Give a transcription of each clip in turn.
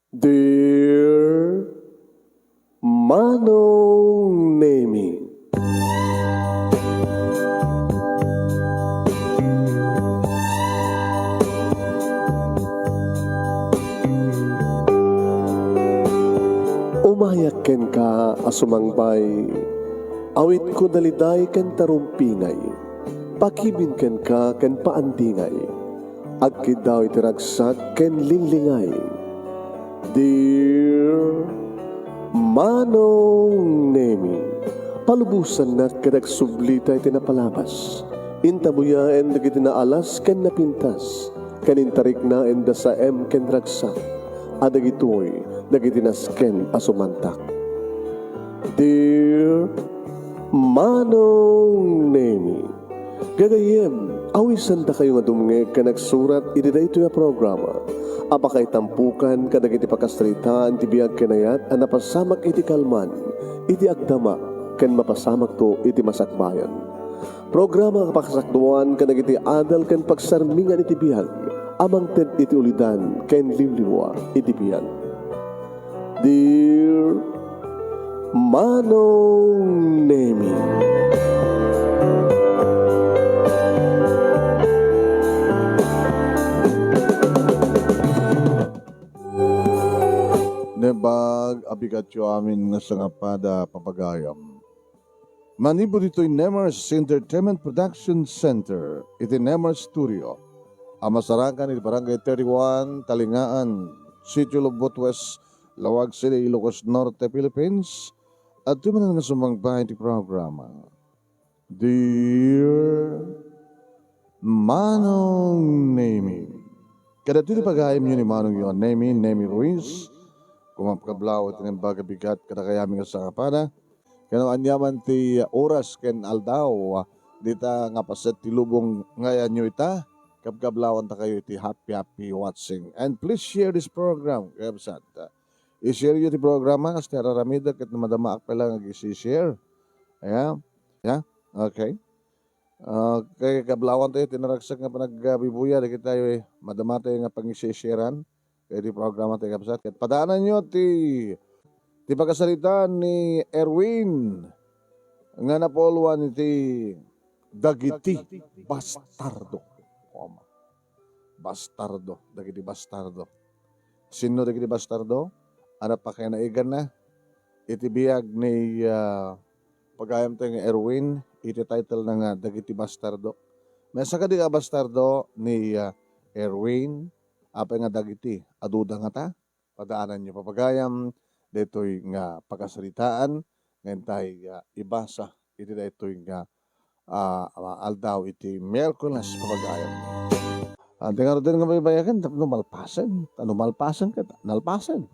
Dear Manong Nemi, umayak ken ka asumangbay, awit ko daliday ken tarumpingay, pakibin ken ka ken paandingay, agkid daw itiragsak ken linlingay. Dear Manong Nemi, palubusan na kadagsublita iti napalabas. Intabuya en dagiti naalas ken napintas, kanintarik na en sa ken ragsak, adagitoy dagiti nasken asumantak. Dear Manong Nemi, gagayem, awisan ta kayo nga dumngeg ka nagsurat iti daytoy a programa. Apakay tampukan kadagiti pakastrita ti biag kenayat a napasamak iti kalman, iti agdama ken mapasamak to iti masakbayan. Programa kapakasakduan kadagiti adal ken pagsarmingan iti biag, amang ted iti ulidan ken liwliwa iti biag. Dear Manong Nemi, Nebag abigatyo amin nga sangapada papagayam. Manibo dito'y Nemers Entertainment Production Center, iti Nemers Studio. Amasarakan iti Barangay 31, Talingaan, Sitio Lobot West, Lawag City, Ilocos Norte, Philippines. At tumanan nga sumangbay iti programa. Dear Manong Nemi. Kada tili pagayam nyo ni Manong yun, Nemi Ruiz. Kumapkablaw at ng bagabigat kada kayami nga sa kapada. Kano anyaman ti oras ken aldaw. Dita nga paset ti lubong ngayon nyo ita. Kapkablawan ta kayo ti happy watching. And please share this program. Kapsat. I-share nyo ti programa. Kasi nararamida kat na madama pa lang ag-i-share. Ayan. Yeah. Okay. Kaya kablawan tayo tinaragsak nga panagbibuya. Dikit tayo madama tayo nga pang-i-sharean. Kaya di programa tayo kapsat. At padaanan nyo ti pagkasalita ni Erwin nga napoluan iti dagiti bastardo. Bastardo. Dagiti bastardo. Sino dagiti bastardo? Ano pa kaya naigan na? Iti biyag ni pagayam tayo nga Erwin. Iti title na nga dagiti bastardo. May saka di ka bastardo ni Erwin. Apa nga dagiti, aduda nga ta, padaanan nyo papagayam, dito'y nga pagkasalitaan, ngayon tayo ibasa, iti dito'y nga aldaw, iti Miyerkules papagayam. Tingnan din nga may bayagan, numalpasan ka, nalpasan.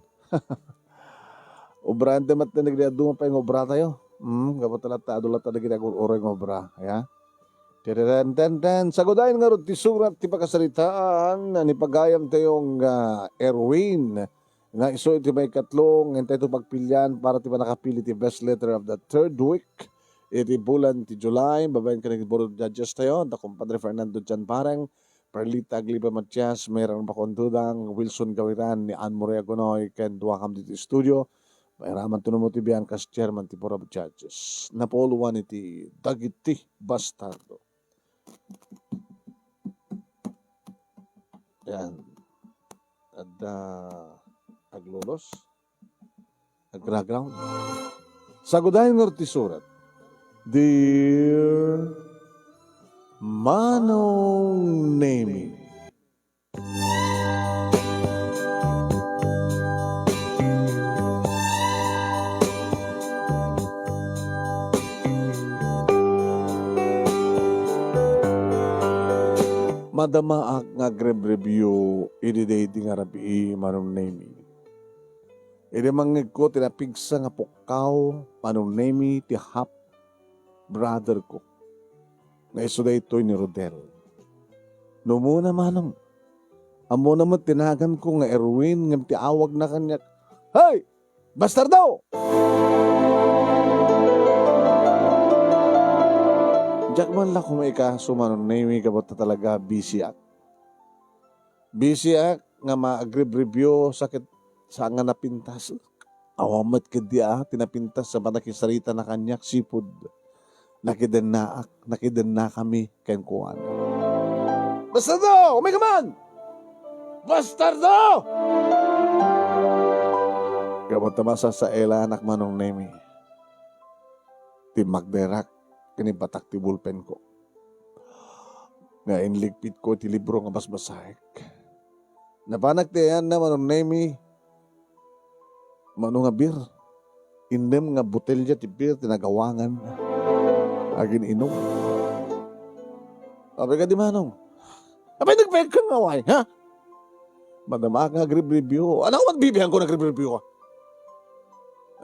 Obrahan temat na nagdiaduma pa yung obra tayo. Kapatalat adulat na nagdiaduma obra, ya. Ten. Sagudayin nga ron ti surat ti pakasalitaan ni pagayam tayong Erwin nga iso iti may katlong ngantay ito pagpilyan para ti panakapili ti best letter of the third week iti bulan ti July. Babayin ka ng board of judges tayo da kumpadre Fernando Jan Parang, Perlita Aglipa Matias, mayroon pa kontudang Wilson Gawiran ni Ann Morea Gonoy ken duakam dito studio. Mayraman tunumutibian kas chairman ti board of judges. Napoluan iti dagiti bastardo. Yan. At aglulos. Agraground. Sagudahin nga ti surat. Dear Manong Nemi. Madamaak nga review iti nga rabi Manong Nemi. Iti mangig ko tinapigsa nga pukaw Manong Nemi ti hap brother ko. Nga iso ito'y ni Rodel. No muna Manong. Amo naman tinagan ko nga Erwin nga ti awag na kanya. Hey! Bastardo! Diyak man lang kung may kaso Manong Nemi kabot na talaga busy ak nga ma-review sakit Sa nga napintas. Awamat ka diya, tinapintas sa manakisarita na kanyak sipod. Nakidan na kami kenkuan. Bastardo! Umay ka man! Bastardo! Gamot tamasa sa ela anak manong nemi. Ti magderak, kinibatak ti bulpen ko. Nga inligpit ko ti libro nga basbasahik. Napanak ti ayan na manong nemi. Mano nga beer. Indem nga botelya ti beer tinagawangan. Agin inom. Sabi ka di manong. Abay nagpeg ka nga way, ha? Madama ka agrib-review. Ano man bibihan ko nagrib-review ka?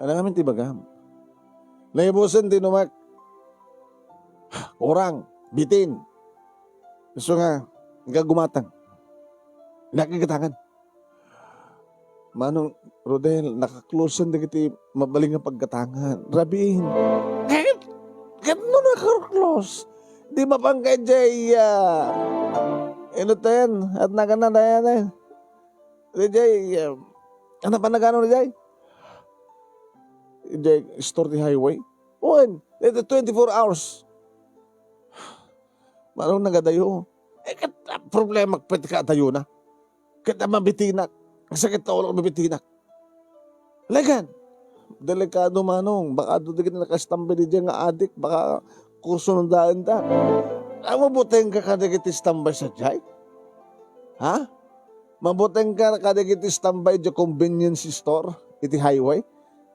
Ano namin ti bagam? Laibusan ti numak. Orang, bitin. Gusto nga gumatang. Nakikatangan. Manong Rodel, nakaklosan na kiti mabaling nga pagkatangan. Rabiin. Kahit mo nakaklose. Di mapangkay jay, ino tayo, at nagana na yan eh. Jay, ano pa nagano na jay? Jay, store the highway. When? 24 hours. Manong nagadayo. Problema pwede ka tayo na. Kita mabitinak. Ang sakit na ulo mabitinak. Lagan. Delikado manong. Baka doon ka nakastambi di dyan nga adik. Baka kusunundaan ta. Ang mabuteng ka kadagiti stambay sa jay? Ha? Mabuteng ka kadagiti stambay dyan convenience store? Iti highway?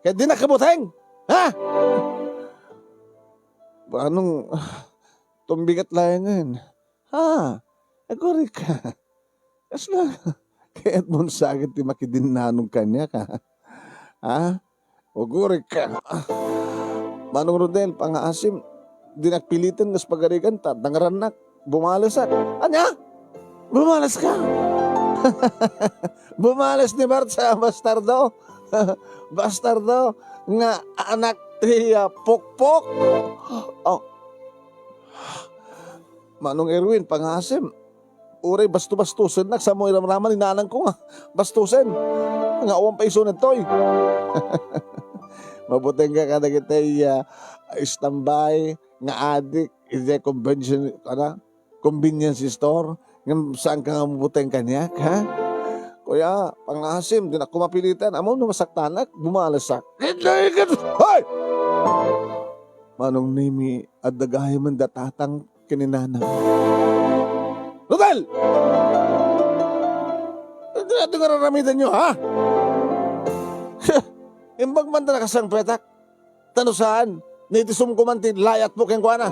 Kaya di nakabuteng. Ha? Anong tumbigat layangan? Ha? Agori ka. Kasla. Kaya't mo sakit ti makidinanong kanya ka. Ha? Agori ka. Manong Rodel, pangaasim. Di nakpilitan nas pagarikan ta. Nangaranak. Bumalas at. Anya? Bumalas ka. Bumalas ni Bart sa bastardo. Bastardo. Nga anak tiya pokpok. Oh. Manong Erwin, pangaasim. Uray, bastu-bastusin. Nagsamo iramraman, inanang ko nga. Bastusin. Nga uwang paiso na to'y. Mabuting ka kada kita'y istambay, nga adik, convenience store. Saan ka nga mabuting kanyak, ha? Kuya, pangasim, di na kumapilitan. Amo nung masaktanak, bumalasak. Hoy! Manong nimi, at dagahay man datatang kininanang. Rodel! Ito natin nga raramitan nyo, ha? Imbag man na nakasang petak. Tanusaan, nitisum ko man layat mo keng kuana.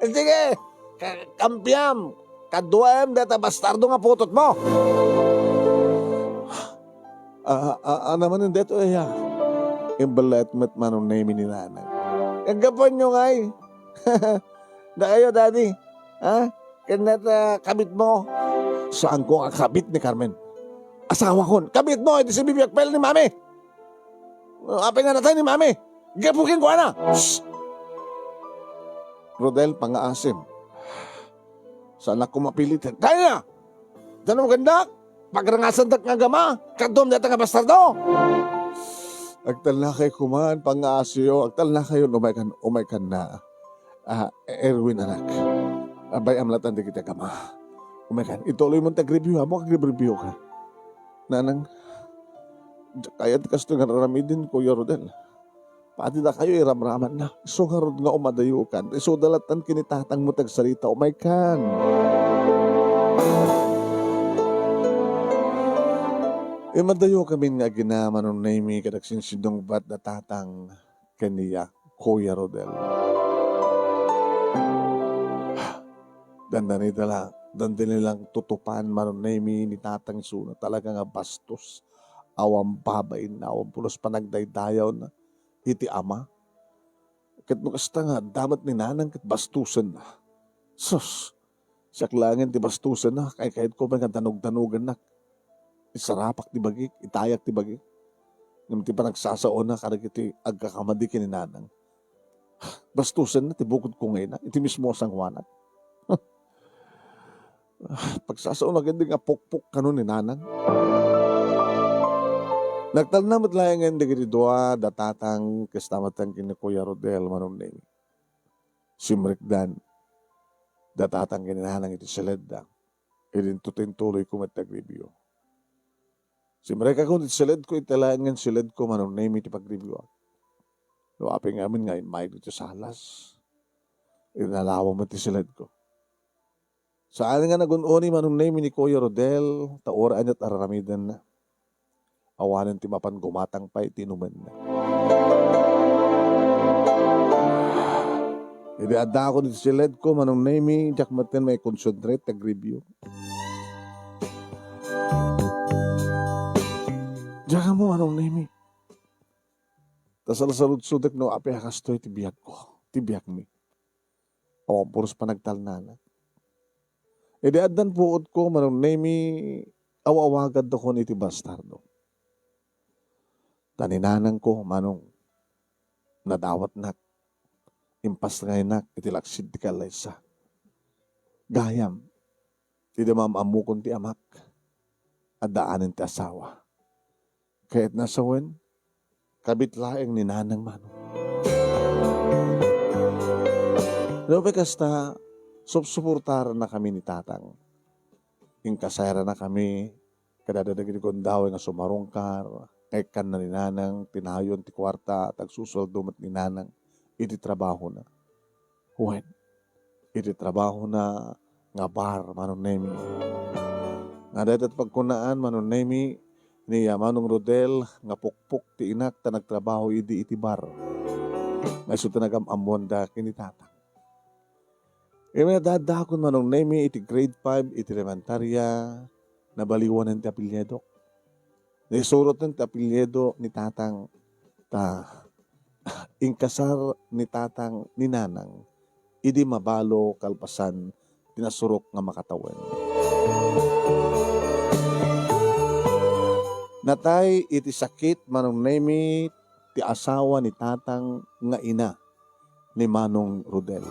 Sige, kampiam, kaduem, data bastardo nga putot mo. Naman yung deto eh, imbalat mat manong name ni nanay. Kagapon nyo nga eh. Da kayo, daddy. Ha? Kanata kabit mo. Saan ko ang kabit ni Carmen? Asawa ko. Kabit mo, ito si bibiyag pel ni mami. Apay nga natin ni mami. Gapukin ko na. Shhh! Rodel, pang-aasim. Saan ako mapilit? Kaya! Danong ganda. Pagrangasan tak nga gama. Kadom data nga bastardo. Agtal na kayo kuman, pang-aasyo. Agtal na kayo, umay kan na. Erwin anak. Abay amlatan di kita kama. Umekan, ituloy mo tag-review ha. Mo kag-review ka. Nanang, kaya kasto nga raramidin, Kuya Rodel. Pati na kayo iramraman na. So harod nga umadayukan. So dalatan kinitatang mo tag-sarita. Umaykan. Madayo kami nga ginaman ng naimi kadaksin sidong bat na tatang kaniya, Kuya Rodel. Dandan nilang tutupan manon naimi ni tatang suna. Talaga nga bastos. Awang babain na, awang pulos panagdaydayaw na. Iti ama. Kat mo kasta nga, damat ni nanang kat bastusan na. Sus, siyaklangin ti bastusan na. Kahit ko ba nga danog-danogan na. Isarapak ti bagik, itayak ti bagik. Ngayon ti pa nagsasaon na karag iti agkakamadi kininanang. Bastusan na, ti bukod ko ngayon na. Iti mismo sang wanat. Pagsasaon na ganda nga pukpuk kanon ni nanang. Nagtalnamot layangan digiti dua datatang kastamatan kini Kuya Rodel manong name. Simrikdan datatang kininahanang iti seledda. Idin tuloy ko matag-review. Simreka ko iti seled ko italangan seled ko manong name iti pag-review. No aping amin nga may dito salas. Inalawang mo iti seled ko. Saan nga nagununi manong name ni Kuya Rodel taoraan at araramidan na. Awanan ti mapan gumatang pa itinuman na. Hindi adda ako dito silid ko manong name jak matin may concentrate tag-review. Diyan mo manong name. Tasal-salud-sudak no api hakastoy ti biyak ko. Ti biyak mi. O puros pa nagtalnana. Hindi addan puot ko manong name awawagad do kon iti bastardo. Taninanang ko manong nadawat nak impas ngay nak iti laksid ti kalaysa. Gayam ti damamamukon ti amak at daanin ti asawa. Kaya't nasawen kabit laeng ni nanang manong. Lobe kasta supsuportar na kami ni tatang. Ingkasayra na kami kadadagin ko daw nga sumarungkar. Ekan na ni nanang, tinayon ti kwarta, tagsusuldom at ni nanang, iti trabaho na. Huwag, iti trabaho na nga bar, manong nemi. Nga datat pagkunaan, manong nemi, niya manong Rodel, nga pukpuk ti inak, ta nagtrabaho iti bar. Nga iso tinagam-amon da kinitatang. May dadakon manong nemi, iti grade 5, iti elementarya, nabaliwan ng ti apelyedo. Naisurot ng apelyedo ni tatang ta ingkasar ni tatang ni nanang idi mabalo kalpasan tinasurok nga makatawan. Natay iti sakit manong nemi ti asawa ni tatang nga ina ni Manong Rodel.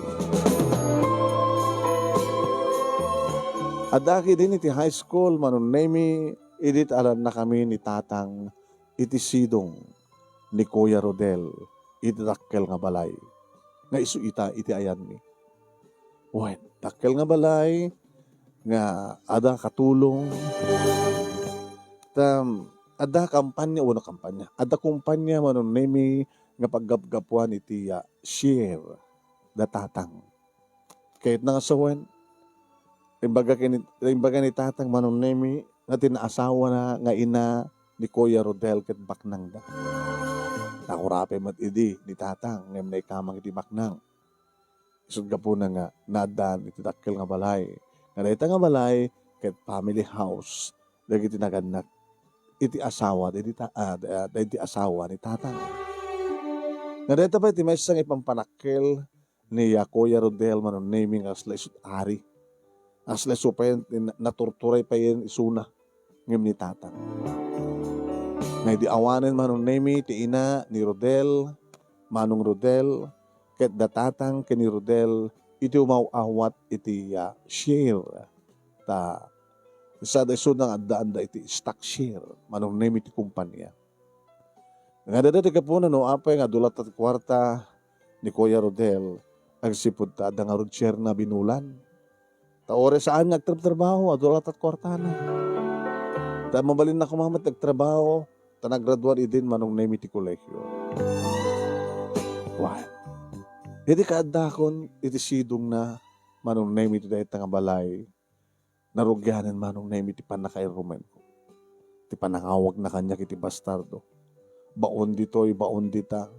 Adaki din iti high school manong nemi idit alam na kami ni tatang iti sidong ni Kuya Rodel iti dakkel nga balay. Nga isuita iti ayan mi. Wen, dakkel nga balay nga ada katulong ada kampanya una kampanya. Ada kumpanya manon nemi nga paggapgapuan iti share da tatang. Kahit nga sawen imbaga ni tatang manon nemi nga tinaasawa na nga ina ni Kuya Rodel ket baknang da. Nakurape mat idi ni tatang ngem na ikamang iti baknang. Isod ka po na nga nadan iti dakkel nga balay. Nga dayta nga balay ket family house dagiti naganak iti asawa iti asawa ni tatang. Nga dayta pa iti maysang ipampanakkel ni Kuya Rodel manon naming asla isut ari. Asla supayan naturturay pa yan isuna ngem ni tatang. Ngay di awanen manong nemi ti ina ni Rodel, Manong Rodel, ket datatang ken ni Rodel iti umawawat iti share ta isa da isud nga adda iti stock share manong nemi ti kumpanya. Nga dada ka po no apay nga dulat at kwarta ni Kuya Rodel agsipud ta adda nga rod share na binulan. Ta ore saan nagtrabaho adulat at kwarta na. Ta mabalin na kumamat nagtrabaho, ta naggraduar idin manong nemi ti kolehyo. Wow. Iti kaadakon, iti sidong na manong nemi ti dayta nga balay, narugyanan manong nemi ti panakairumen ko. Ti panangawag na kanya kiti bastardo. Baon ditoy, baon dita.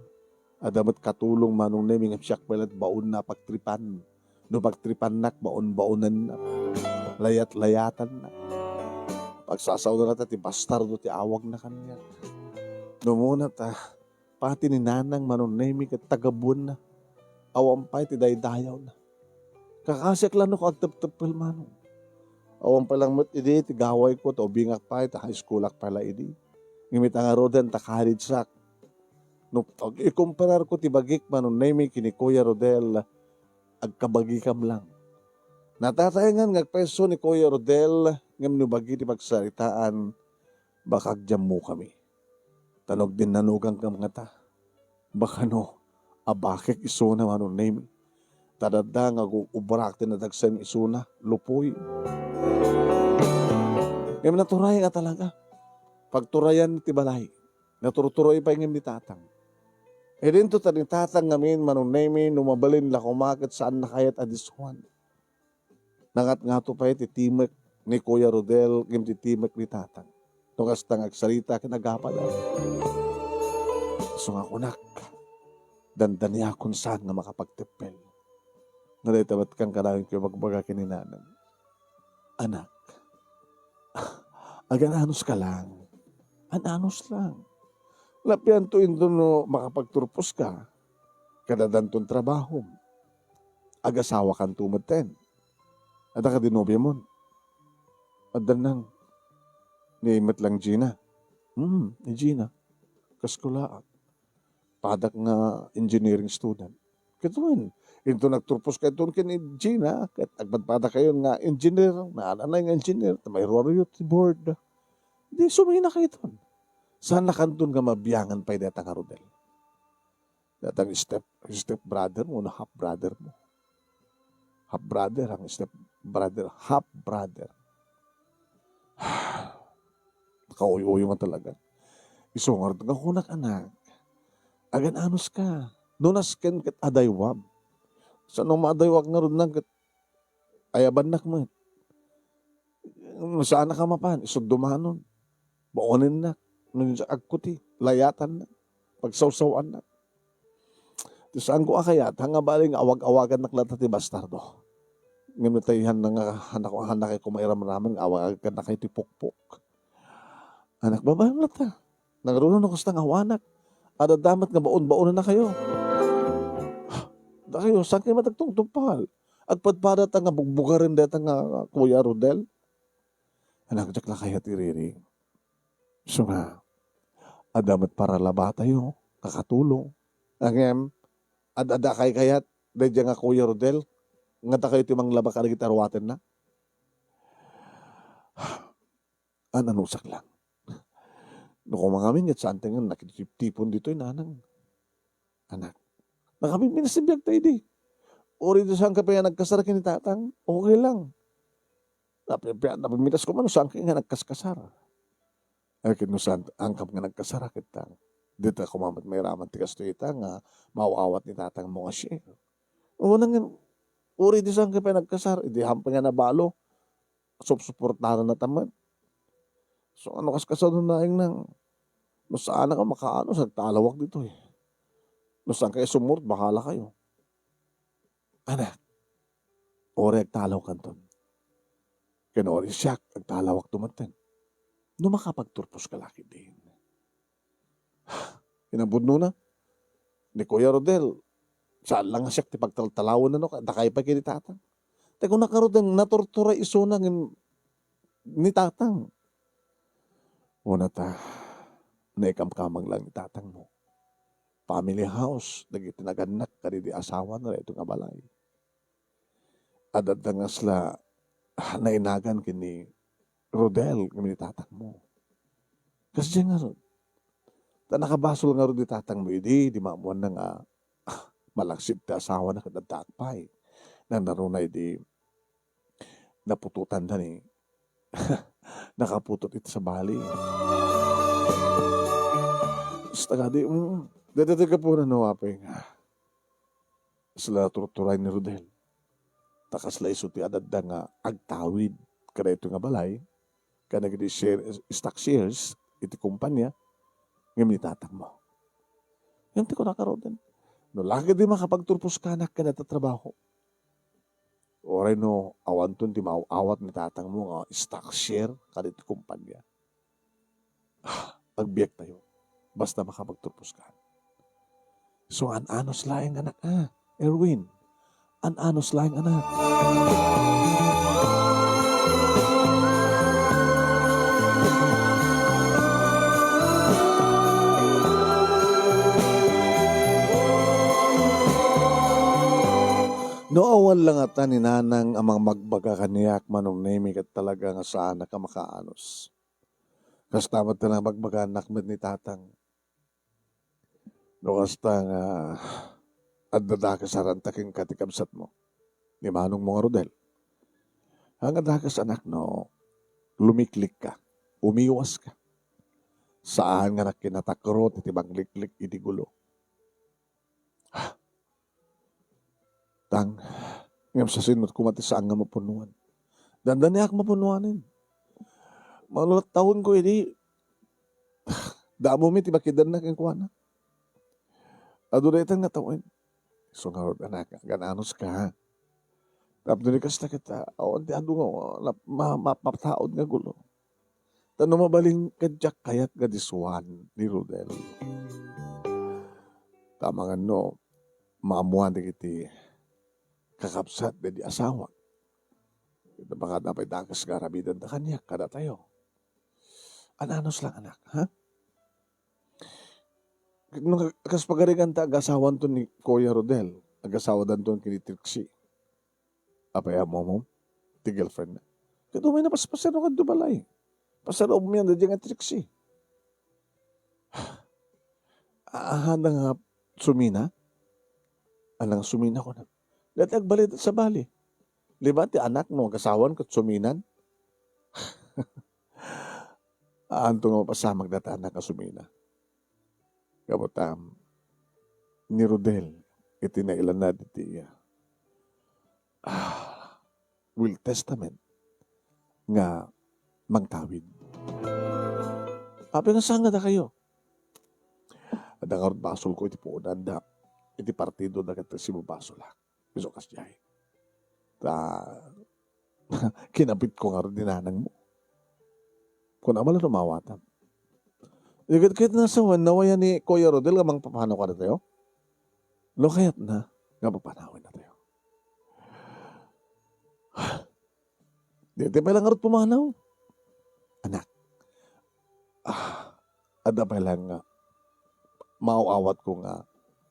Adamat katulong manong nemi nga siyak palat baon na pagtripan. No pagtripan nak, baon-baonan na. Layat-layatan na. Pagsasaw na natin, ti bastardo, ti awag na kanya. Numuna ta, pati ni nanang manong nemi kat tagabun na. Awampay ti daydayaw na. Kakasyak lang ako agtap-tapil manong. Awampay lang mat idi, ti gaway ko, ta ubingak pa, ta high school ak pala idi. Ngimit ang arodan, ta college sak. No, ikumparar ko ti bagik manong nemi kini Kuya Rodel, agkabagikam lang. Natatayangan ngagpeso ni Kuya Rodel ngam nubagi ti pagsaritaan bakag mo kami. Tanog din nanugang ka mga ta. Baka no, abakik isuna manong name. Tadada nga ubrak na dagsan isuna, lupoy. Ngayon naturay nga talaga. Pagturayan ti balay. Naturuturoy pa yung ni tatang. E rin to tani tatang ngamin manong name numabalin la kumakit saan nakayat adiswan. Nangat nga to pa iti timek ni Kuya Rodel kim ti timek ni tatang. Tukas tang agsalita kinagapad. So nga kunak, dandan niya kung saan nga makapagtipel. Nalitabat kang karawin ko magbaga kininanan. Anak, agananos ka lang. Ananos lang. Lapian to indo no makapagturpos ka. Kadadan tong trabaho. Agasawa kang tumaten. At ka dinobya mo. At danang, niimat lang Gina. Ni Gina. Kaskulaak. Padak nga engineering student. Katuan, ito nagturpos kayo doon kini Gina, kat agpadpada kayo nga engineer, naananay nga engineer, may royalty board. Di sumina kayo doon. Saan nakantun nga mabiyangan pa yung datang Rodel? Datang step brother mo, half brother mo. Half brother, ang step brother, half brother. Nakauyo-uyo mo talaga. Isungar, nga kunak anak. Agan anos ka. Nunas ken ket adaywam. Sa nung maadaywag nga ron lang ket ayaban nak mo. Saan ka mapan? Isugdumanon. Baonin na. Nung sa agkuti. Layatan na. Pagsawsawan na. Saan ko akayat? Hanga baling awag-awagan naklata ti bastardo. Nginutayihan na nga hanak ko mairam naman awagan na kay ti pukpuk. Anak babae mo ta. Nagaroon ako sa awanak. Ada damat nga baon-baon na kayo. Kayo, saan kayo matagtungtungpal? Agpadpada ta nga bugbugarin deta nga Kuya Rodel. Anak, jak na kaya tiriri. So nga, adamat para laba tayo, kakatulong. Angem, ada kay kayat, dahil nga Kuya Rodel, nga ta kayo timang laba ka na gitarwaten na. Ananusak lang. No kung mga mingat saan tayo nga nakitipon dito yung nanang. Anak, na kami minasibiyag tayo di. Ori doon saan ka pa nga nagkasara kini tatang, okay lang. Napimitas ko man, saan ka nga nagkaskasar. Ay kino saan, angkap nga nagkasara kita. Dito kumamat may raman tikas to ita nga, mauawat ni tatang mga share. Unang nga, ori doon saan ka pa nagkasar, hindi hampang nga nabalo. Suportahan na tamad. So ano kaskasado na yung nang, no saan ka makaano, sa talawak dito eh. No saan kayo sumurt, bahala kayo. Anak, ore agtalaw kanton. Kinori siyak, agtalawak tumaten. No makapagturpos ka laki din. Inabod na, ni Kuya Rodel, saan lang siyak ti pagtalawon na no, dakay pa kini tatang. Teko nakarodeng natortura iso na ni tatang. Una ta, naikamkamang lang ni tatang mo. Family house, nagitinagannak ka di asawa na ito nga balay. Adad nga sila nainagan kini Rodel, kini tatang mo. Kasi diyan nga ron, nakabasol nga ron di tatang mo, di maamuan na nga malaksip ti asawa na kadatakpay. Na narunay di napututan na ni nakaputot ito sa bali. Basta nga di, dati ka po na nawapay nga. Sila turuturay ni Rodel. Takas la iso ti adad nga agtawid kada ito nga balay. Kada giti stock shares, iti kumpanya, ngayon tatang mo. Yung ti ko nakaroon. No, lagi di makapagturpos ka na kada tatrabaho. Oray no, awan ton di maawat ni tatang mo nga stock share kada iti kumpanya. Agbiyak tayo. Basta makapagturpos ka. So, an-anos laing anak Erwin. An-anos laing anak. No awan lang ata ni nanang amang magbaga kaniyak manong name kat talaga nga saan na ka makaanos. Kas tamat na lang magbaga anak ni tatang. No kasta nga at dadakas arantaking katikabsat mo. Ni manong mga Rodel. Ang adakas anak no, lumiklik ka, umiwas ka. Saan nga nakinatakro, titibang liklik, iti gulo. Tang, ngam sa sinot kumati saan nga mapunuan. Dandan niya mapunuanin. Malulat taon ko, hindi, damo mi, tibakidan na kang kuwana. Ado na itang natawin. So nga, anak, gananos ka. Tapos ni kasta kita, di ando nga, mapataod nga gulo. Tano mabaling kadyak kayat nga diswan ni Rodel. Tama nga no, maamuan di kiti kakapsat di asawa. Ito baka dapat dakas garabidan na kanya, kada tayo. Ananos lang anak, ha? Nung kas pagaringan ta, agasawan to ni Kuya Rodel, agasawa dan to kinitriksi. Apaya mo, ti girlfriend na. Kaya may napaspasano ka dubalay. Pasaroob mo yan, dadyan nga triksi. Ahanda nga sumina. Anang sumina ko na. Latag balit sa bali. Liba ti anak mo, agasawan kat suminan. Aanto nga pasamag data anak ka sumina. Kabutam, ni Rodel, itinailan na diti Will Testament nga mangtawid. Api nga sanga na kayo. Ada nga basol ko iti po da iti partido na kata si basol ha. Piso kas jay. Kinapit ko nga rin dinanang mo. Kung naman lang lumawatan. Kahit nasa nawayan ni Kuya Rodel, kamang papanaw ka na tayo? Lo kayat na, nga papanawin na tayo. Di pa lang arot pumanaw. Anak, ada pa lang mauawat ko nga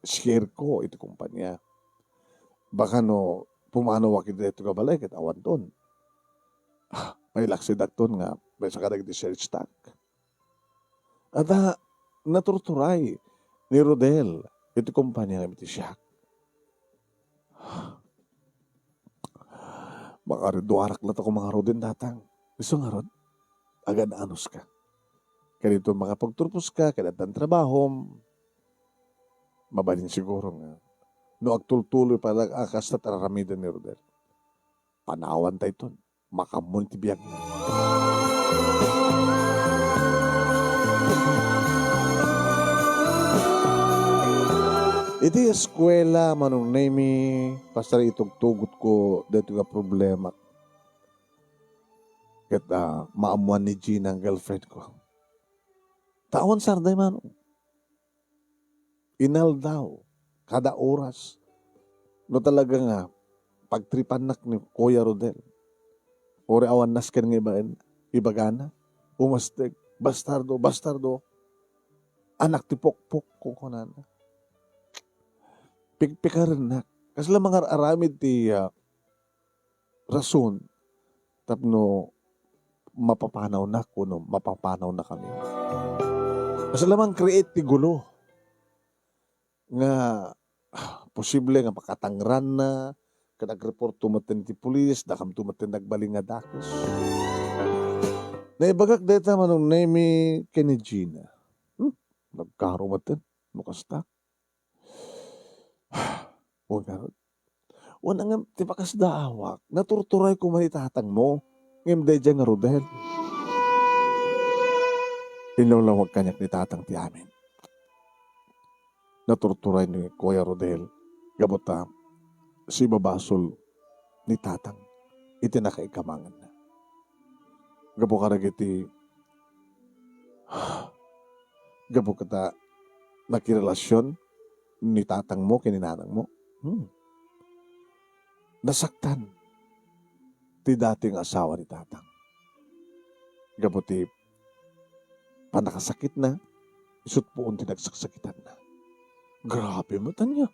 share ko ito kumpanya. Baka no, pumanaw wakit dito ka balay, kit awan ton. May laksidak ton nga, may sakadag di share stock. At naturturay ni Rodel, ito kumpanya nga iti siya. Makaridwarak na ako mga Rodin datang. Gusto nga Rod, agad anos ka. Kaya dito makapagturpos ka, kaya datang trabaho, mabalin siguro nga. No agtultuloy pa lang akas na tararamidan ni Rodel. Panawan tayo ito, makamon tibiyag na. Iti eskwela manong nemi pasara itong tugot ko dito nga problema. Ket maamuan ni Gina ang girlfriend ko. Taon sarday manong. Inal daw kada oras. No talaga nga pagtripanak ni Kuya Rodel. Ore awan nasken nga ibagana. Umasteg bastardo. Anak ti pokpok ko kunana. Pikpikaran na. Kasi lang mga aramid ti rason tapno mapapanaw na kuno, mapapanaw na kami. Kasi lamang create ti gulo nga posible nga pakatangran na kanag-report tumaten ti pulis, dakam tumaten nagbaling nga dakos. Naibagak deta manong nemi kini Gina. Nagkaro maten, mukasta. Wala nga, tipakas daawak. Naturturay ko manitatang mo. Ngayon dahil nga Rodel. Inulawag kanyak ni tatang ti amin. Naturturay ni Kuya Rodel. Gabota, si babasol ni tatang. Itinakaikamangan na. Gabo karagiti. Gabo kata nakirelasyon ni tatang mo, kininanang mo. Nasaktan ti dating asawa ni tatang. Gabuti panakasakit na, isut poon ti nagsaksakitan na. Grabe mo tanya.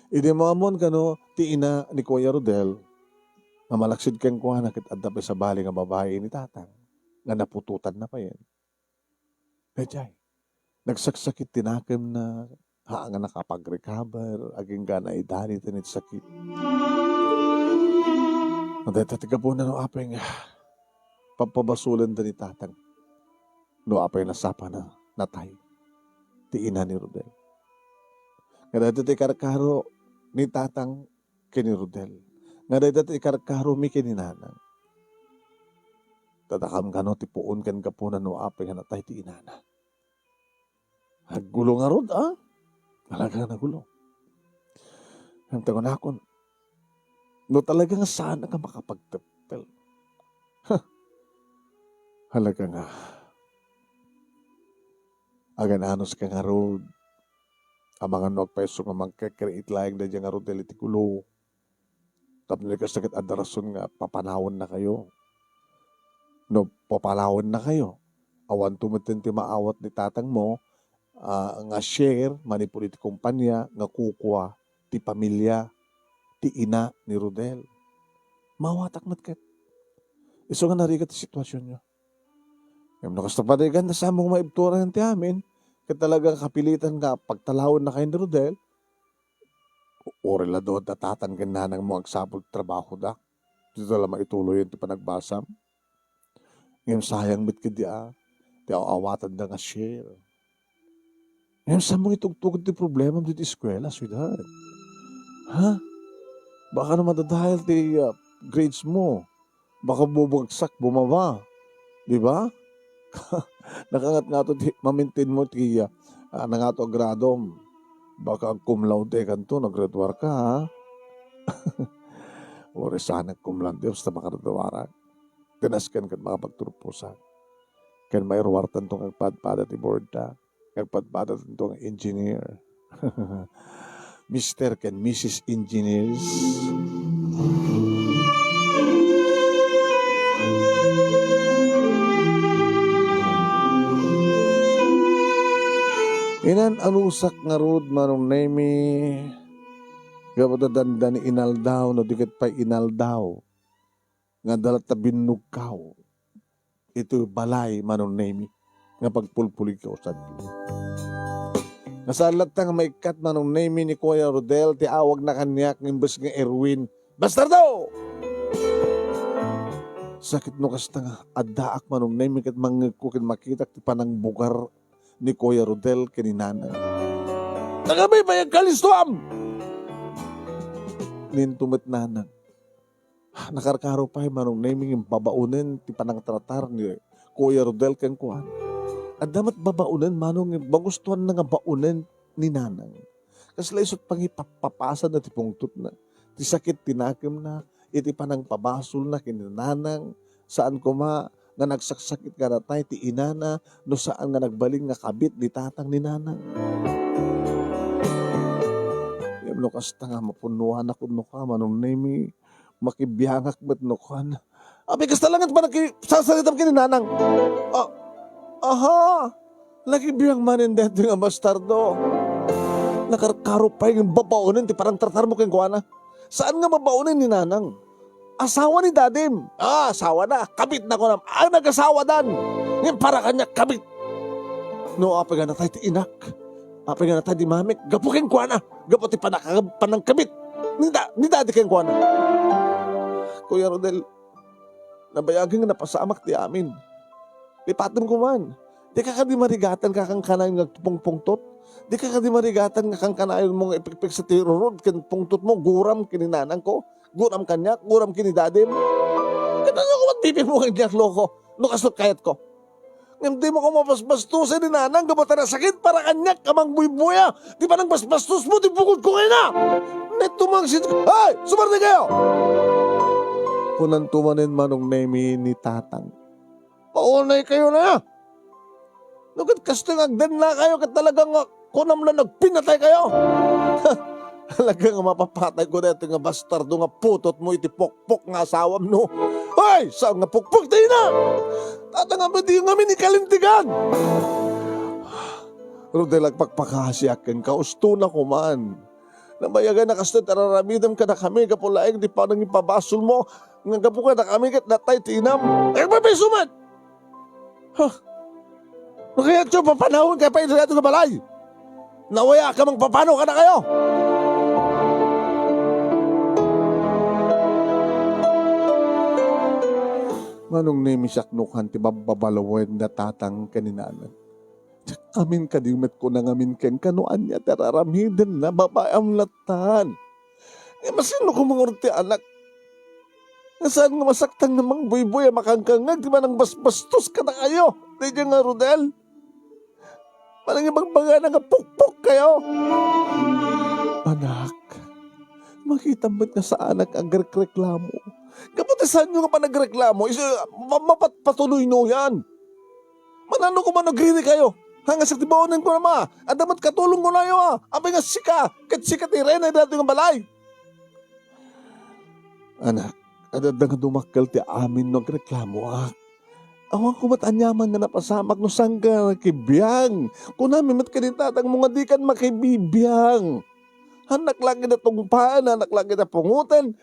Idi mo amon kano ti ina ni Kuya Rodel, nga malaksid kang kuha na kit adda sa bali nga babae ni tatang, nga napututan na pa yan. Kajay, Nagsaksakit tinakem na nga nakapag-recover, aging gana idani tinit sakit. Nadetatiga po na no apeng pagpabasulan da ni tatang. No apeng nasapa na natay. Ti ina ni Rodel. Nga dati karkaro ni tatang kini Rodel. Nga dati karkaro mi kini nanang. Tadakam gano ti puon kan kapunan no apeng natay ti inana. Naggulo nga rod Talaga nagulo. Ang tangon akon, no talaga nga sana ka makapagtapel. Halaga nga. Agananos ka nga rod. Ang mga nagpeso nga magkakreate lang na dyan nga rod dahil itikulo. Tapos nagkasakit at rason nga papanawon na kayo. No, papalawon na kayo. Awan tumitin ti maawat ni tatang mo, nga share, manipuli ti kumpanya, nga kukwa, ti pamilya, ti ina ni Rodel. Mawatak matket. Iso nga narigat ti sitwasyon nyo. Yung nakastapadigan na sa mong maibturan ti amin, kaya talagang kapilitan nga pagtalawon na kayo ni Rodel, orila doon tatatan ka na nang mo agsabog trabaho da. Dito lang maituloy yung ti panagbasam. Ngayon sayang bit ka di awatan da nga share. Ngayon sa mong itugtugod ti problema dito eskwela, sweetheart. Ha? Baka na madadahil ti grades mo. Baka bubagsak, bumaba. Di ba? Nakangat nga to, mamintin mo ti nga to gradom. Baka cum laude kanto, naggraduar ka, ha? Ore sana cum laude, basta makaradwaran. Tinaskan kan makapagturupusan. Kan may ruwartan tong agpadpada ti board ta. Agpadpada tong engineer. Mr. and Mrs. Engineers. Inan anusak nga rod manong nemi gabadadanda ni inaldaw no dikit pa inaldaw nga dalat ta binugkaw ito balay manong nemi nga pagpulpulig ka usad. Nasalat ta nga maikat manong nemi ni Kuya Rodel ti awag na kanyak ng imbes nga Erwin. Bastardo! Sakit no kasta nga addaak manong nemi kat mangikukin makitak ti panang bugar ni Kuya Rodel kininana. Nagabay bayag kalistuam! Nintumit nanang. Nakarkaro pa manong naming yung babaunin ti panang tratar ni Kuya Rodel kan kuhan. At damat babaunin manong bagustuhan na nga baunin ni nanang. Kasi laisot pang ipapapasa na ti pungtot na. Ti sakit tinakim na, iti panang pabasol na kininanang, saan kuma nga nagsaksakit ka na tayo, ti inana, no saan nga nagbaling nga kabit, di tatang ni nanang. Yung no kasta nga mapunuan ako no ka, manong nemi, makibiyangak ba't no ka na. Abi, kasta lang at pa nagsasalitang kininanang. Aha, nakibiyang manin dito nga bastardo. Nakarkaro pa yung babaunin, ti parang tratar mo kayong kuwana. Saan nga babaunin ni nanang? Asawa ni dadim. Asawa na. Kabit na ko na. Nag-asawa dan. Ngayon para kanya kabit. No, apay nga na tayo ti inak. Apay nga na tayo di mamik. Gapo kayong kuwana. Gapo ti panang kabit. Ni dadi kayong kuwana. Kuya Rodel, nabayagin nga napasamak ti amin. Lipatin ko man. Di ka di marigatan kakang kanayon nga pungtot. Di ka di marigatan kakang kanayon mong ipikpik sa tirurod. Kin pungtot mo, guram kininanang ko. Guram kanyak, guram kinidadim. Kaya nyo ko matipin mo kanyak loko. No kasot kayat ko. Ngayon di mo ko mabasbastusin ni nanang. Gabata na sakit para kanyak kamang buy-buya. Di ba nang basbastos mo, di bukod ko kayo na. Neto mang sit... Hey! Sumarti kayo! Kunan tumanin manong nemi ni tatang. Paunay kayo na. Nugat kasting agdan na kayo kat talagang kunam na nagpinatay kayo. Talagang mapapatay ko dito nga bastardo nga putot mo iti pokpok nga asawam no. Ay! Saan nga pokpok tayo na? Tatanga ba di nga minikalintigan? Rodel, agpagpakasyakin ka, usto na ko man. Namayagan na kasi tararamidam ka na kami, kapulaing di pa nang ipabasol mo, nga gapo ka na kami kat natay tinam. Ay, babay sumat! No kaya tiyo, papanahon kayo pa ito sa balay. Nawaya ka mang papano ka na kayo. Manong nemi saknukan ti bababalawen na tatang kaninanan. Amin kadimet ko na ngamin ken kanuan niya tararamiden na babaam latan. Masino ko mga orte anak. Saan nga masaktang namang boy-boy makangkangag di ba nang basbastos ka na kayo. Di niya nga Rodel. Manang ibang baga na nga pukpuk kayo. Anak, makita ba't nga sa anak ang reklamo? Kaputisan nyo nga pa nagreklamo, mapatuloy no yan. Manano ko man nagriri kayo? Hanga sa tibaonan ko na ma, at damat katulong ko na yun Abay nga sika, kat sika ti Rena dati ng balay. Anak, adad nga dumakal ti amin nagreklamo Awan ko matanyaman nga napasamak no sangga nakibiyang. Kung namin mat kanitatang mga di kan makibibiyang. Anak lagi na tungpaan, anak lagi na pungutan.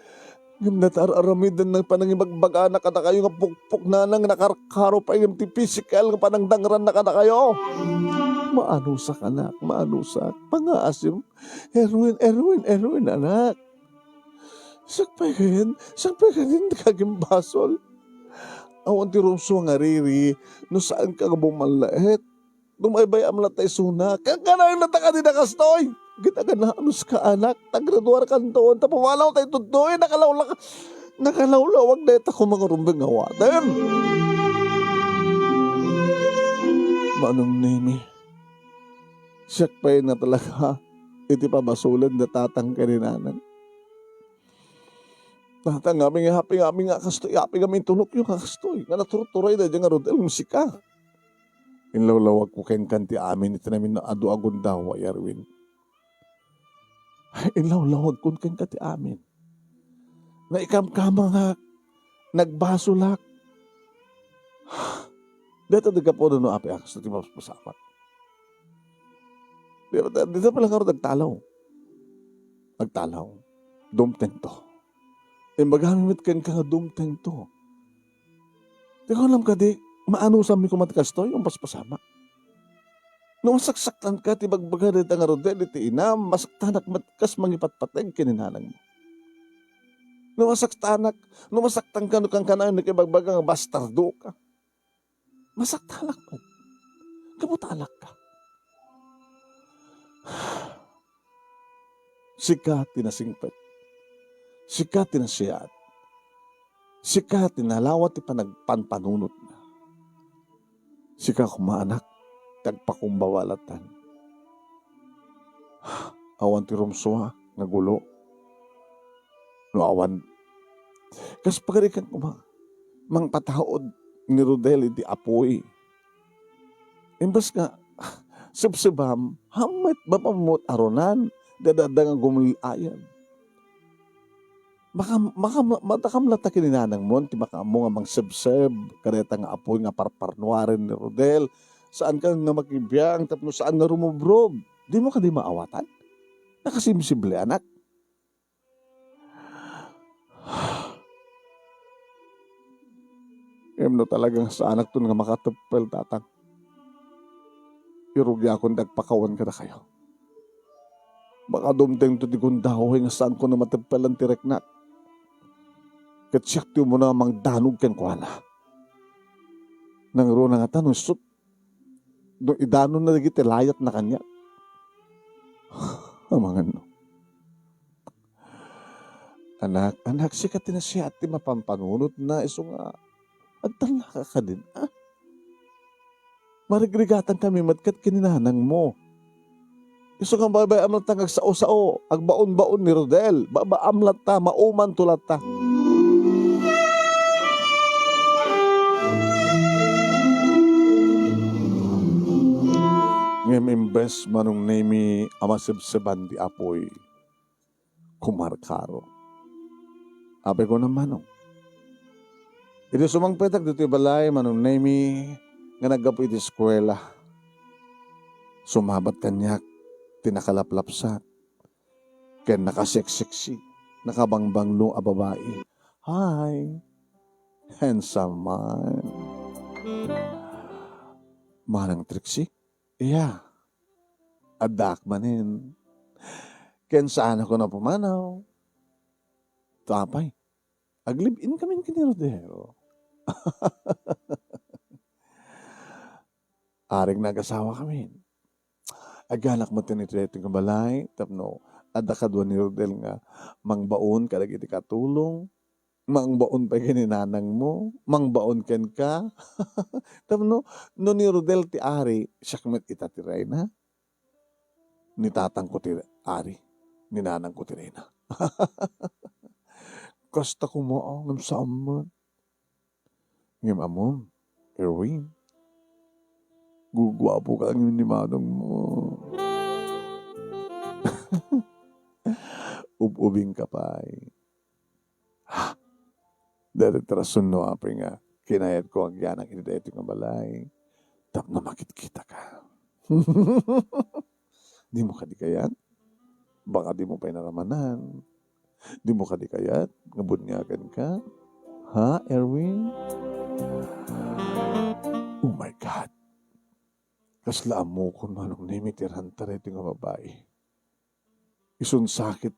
Ngam natararamidan ng panangibagbaga na kada kayo nga pukpuk na nang nakarkaro pa yung physical nga panangdangran na kada kayo. Maanusak anak, maanusak. Pangaasim, Erwin anak. Sakpahin hindi kagimbasol. Awan ti rumso nga riri, no saan ka nga bumalait? Dumaybay am latay suna, kaganayon na taka di nakastoy. Gitagananos ka anak, tagraduar ka doon, tapawalaw tayo tutoy, nakalawlawag na ita ko mga rumbeng awaten. Manong nemi, siyak pa na talaga, iti pabasulan na tatang kaninanan. Tatang aming nga kastoy, aping aming tulok yung kastoy. Nga naturuturay na dyan nga Rodel, musika. Inlawlawag ko ken kanti amin, ito namin na adu agundawa, Erwin. Inlawlawag ko ken kanti amin. Na ikamkama nga, nagbasulak. Dito daga po no api akas na timapasapat. Dito pala nga rin nagtalaw. Dumteng to. Magamit ka nga dumteng to. Di ko alam ka di, maano sa mi kumatikastoy, yung paspasamak. Nung masaksaktan ka, tibagbaga dito nga Rodel, iti ina, masaktanak matkas mangipatpateng kininanang mo. Nung masaktan ka, nung kang kanayon, nakibagbaga nga bastardo ka. Masaktanak mo. Kabutalak ka. Sika tinasingpet. Sika tinasiyat. Sika tinalawat ti panagpanpanunot na. Sika kumaanak, tagpakumbawalatan. Awan ti rumsuha, nagulo. No awan. Kas pagarikan mang pataod ni Rodel iti apoy. Imbas nga, sibsibam, hamit bapamot aronan, dadadang ang gumulayan. Matakam lata kininanang mo, ti makamo nga mang seb-seb, kareta nga apoy nga parparnuaren ni Rodel, saan ka nga makibiyang, tapno saan nga rumubrob, di mo ka di maawatan? Nakasimsible anak. No talagang sa anak to nga makatapel tatang. Irugya akong nagpakawan ka na kayo. Baka dumteng to di kundahoy nga saan ko na matapelan tireknak. Katsyak mo na mang danog ken ko na. Nang ro na nga tanong, do idanon na nagiti layat na kanya. Mga no. Anak, sikat na siya at mapampanunot na iso nga. Agtalaka ka din, ha? Marigrigatan kami matkat kininanang mo. Iso nga babay amlat tang agsao-sao, agbaon-baon ni Rodel, babaamlat ta, mauman tulat ta. Ngem imbes manong nemi amasibsiban di apoy, kumarkaro. Abe ko naman manong. Ito sumangpetak dito balay manong nemi nga nagapo iti eskwela. Sumabat kanyak, tinakalaplapsat, ken nakaseksiksi, nakabangbanglo a babae. Hi, handsome man. Manang Trixie? Iya. Adak manin. Ken saan ako na pumanaw. Tapay. Aglibin kami kini Rodel. Aring nagasawa kami. Aganak mo tinitreting balay. Tapno, adakadwa ni Rodel nga, mangbaon ka lagi ti katulong. Mangbaon pa kininanang mo. Mangbaon ken ka. Tapno, no ni Rodel ti ari, siya kamat itatiray na. Ni tatang ko ti ari. Ni nanang ko ti na. Kasta ko mo ang saman. Ngem amom, Erwin. Gugwapo ka ang ni manong mo. Ubing ka pa Ha? Dahil trasun no apay nga. Kinayat ko ang yanang inidayto ng balay. Tap na makit-kita ka. Di mo kadikayan? Baka di mo pa inaramanan. Di mo kadikayat? Ngabunyagan ka? Ha, Erwin? Oh my God. Kaslaan mo kung manong nimitirhan tareto nga babae. Isun sakit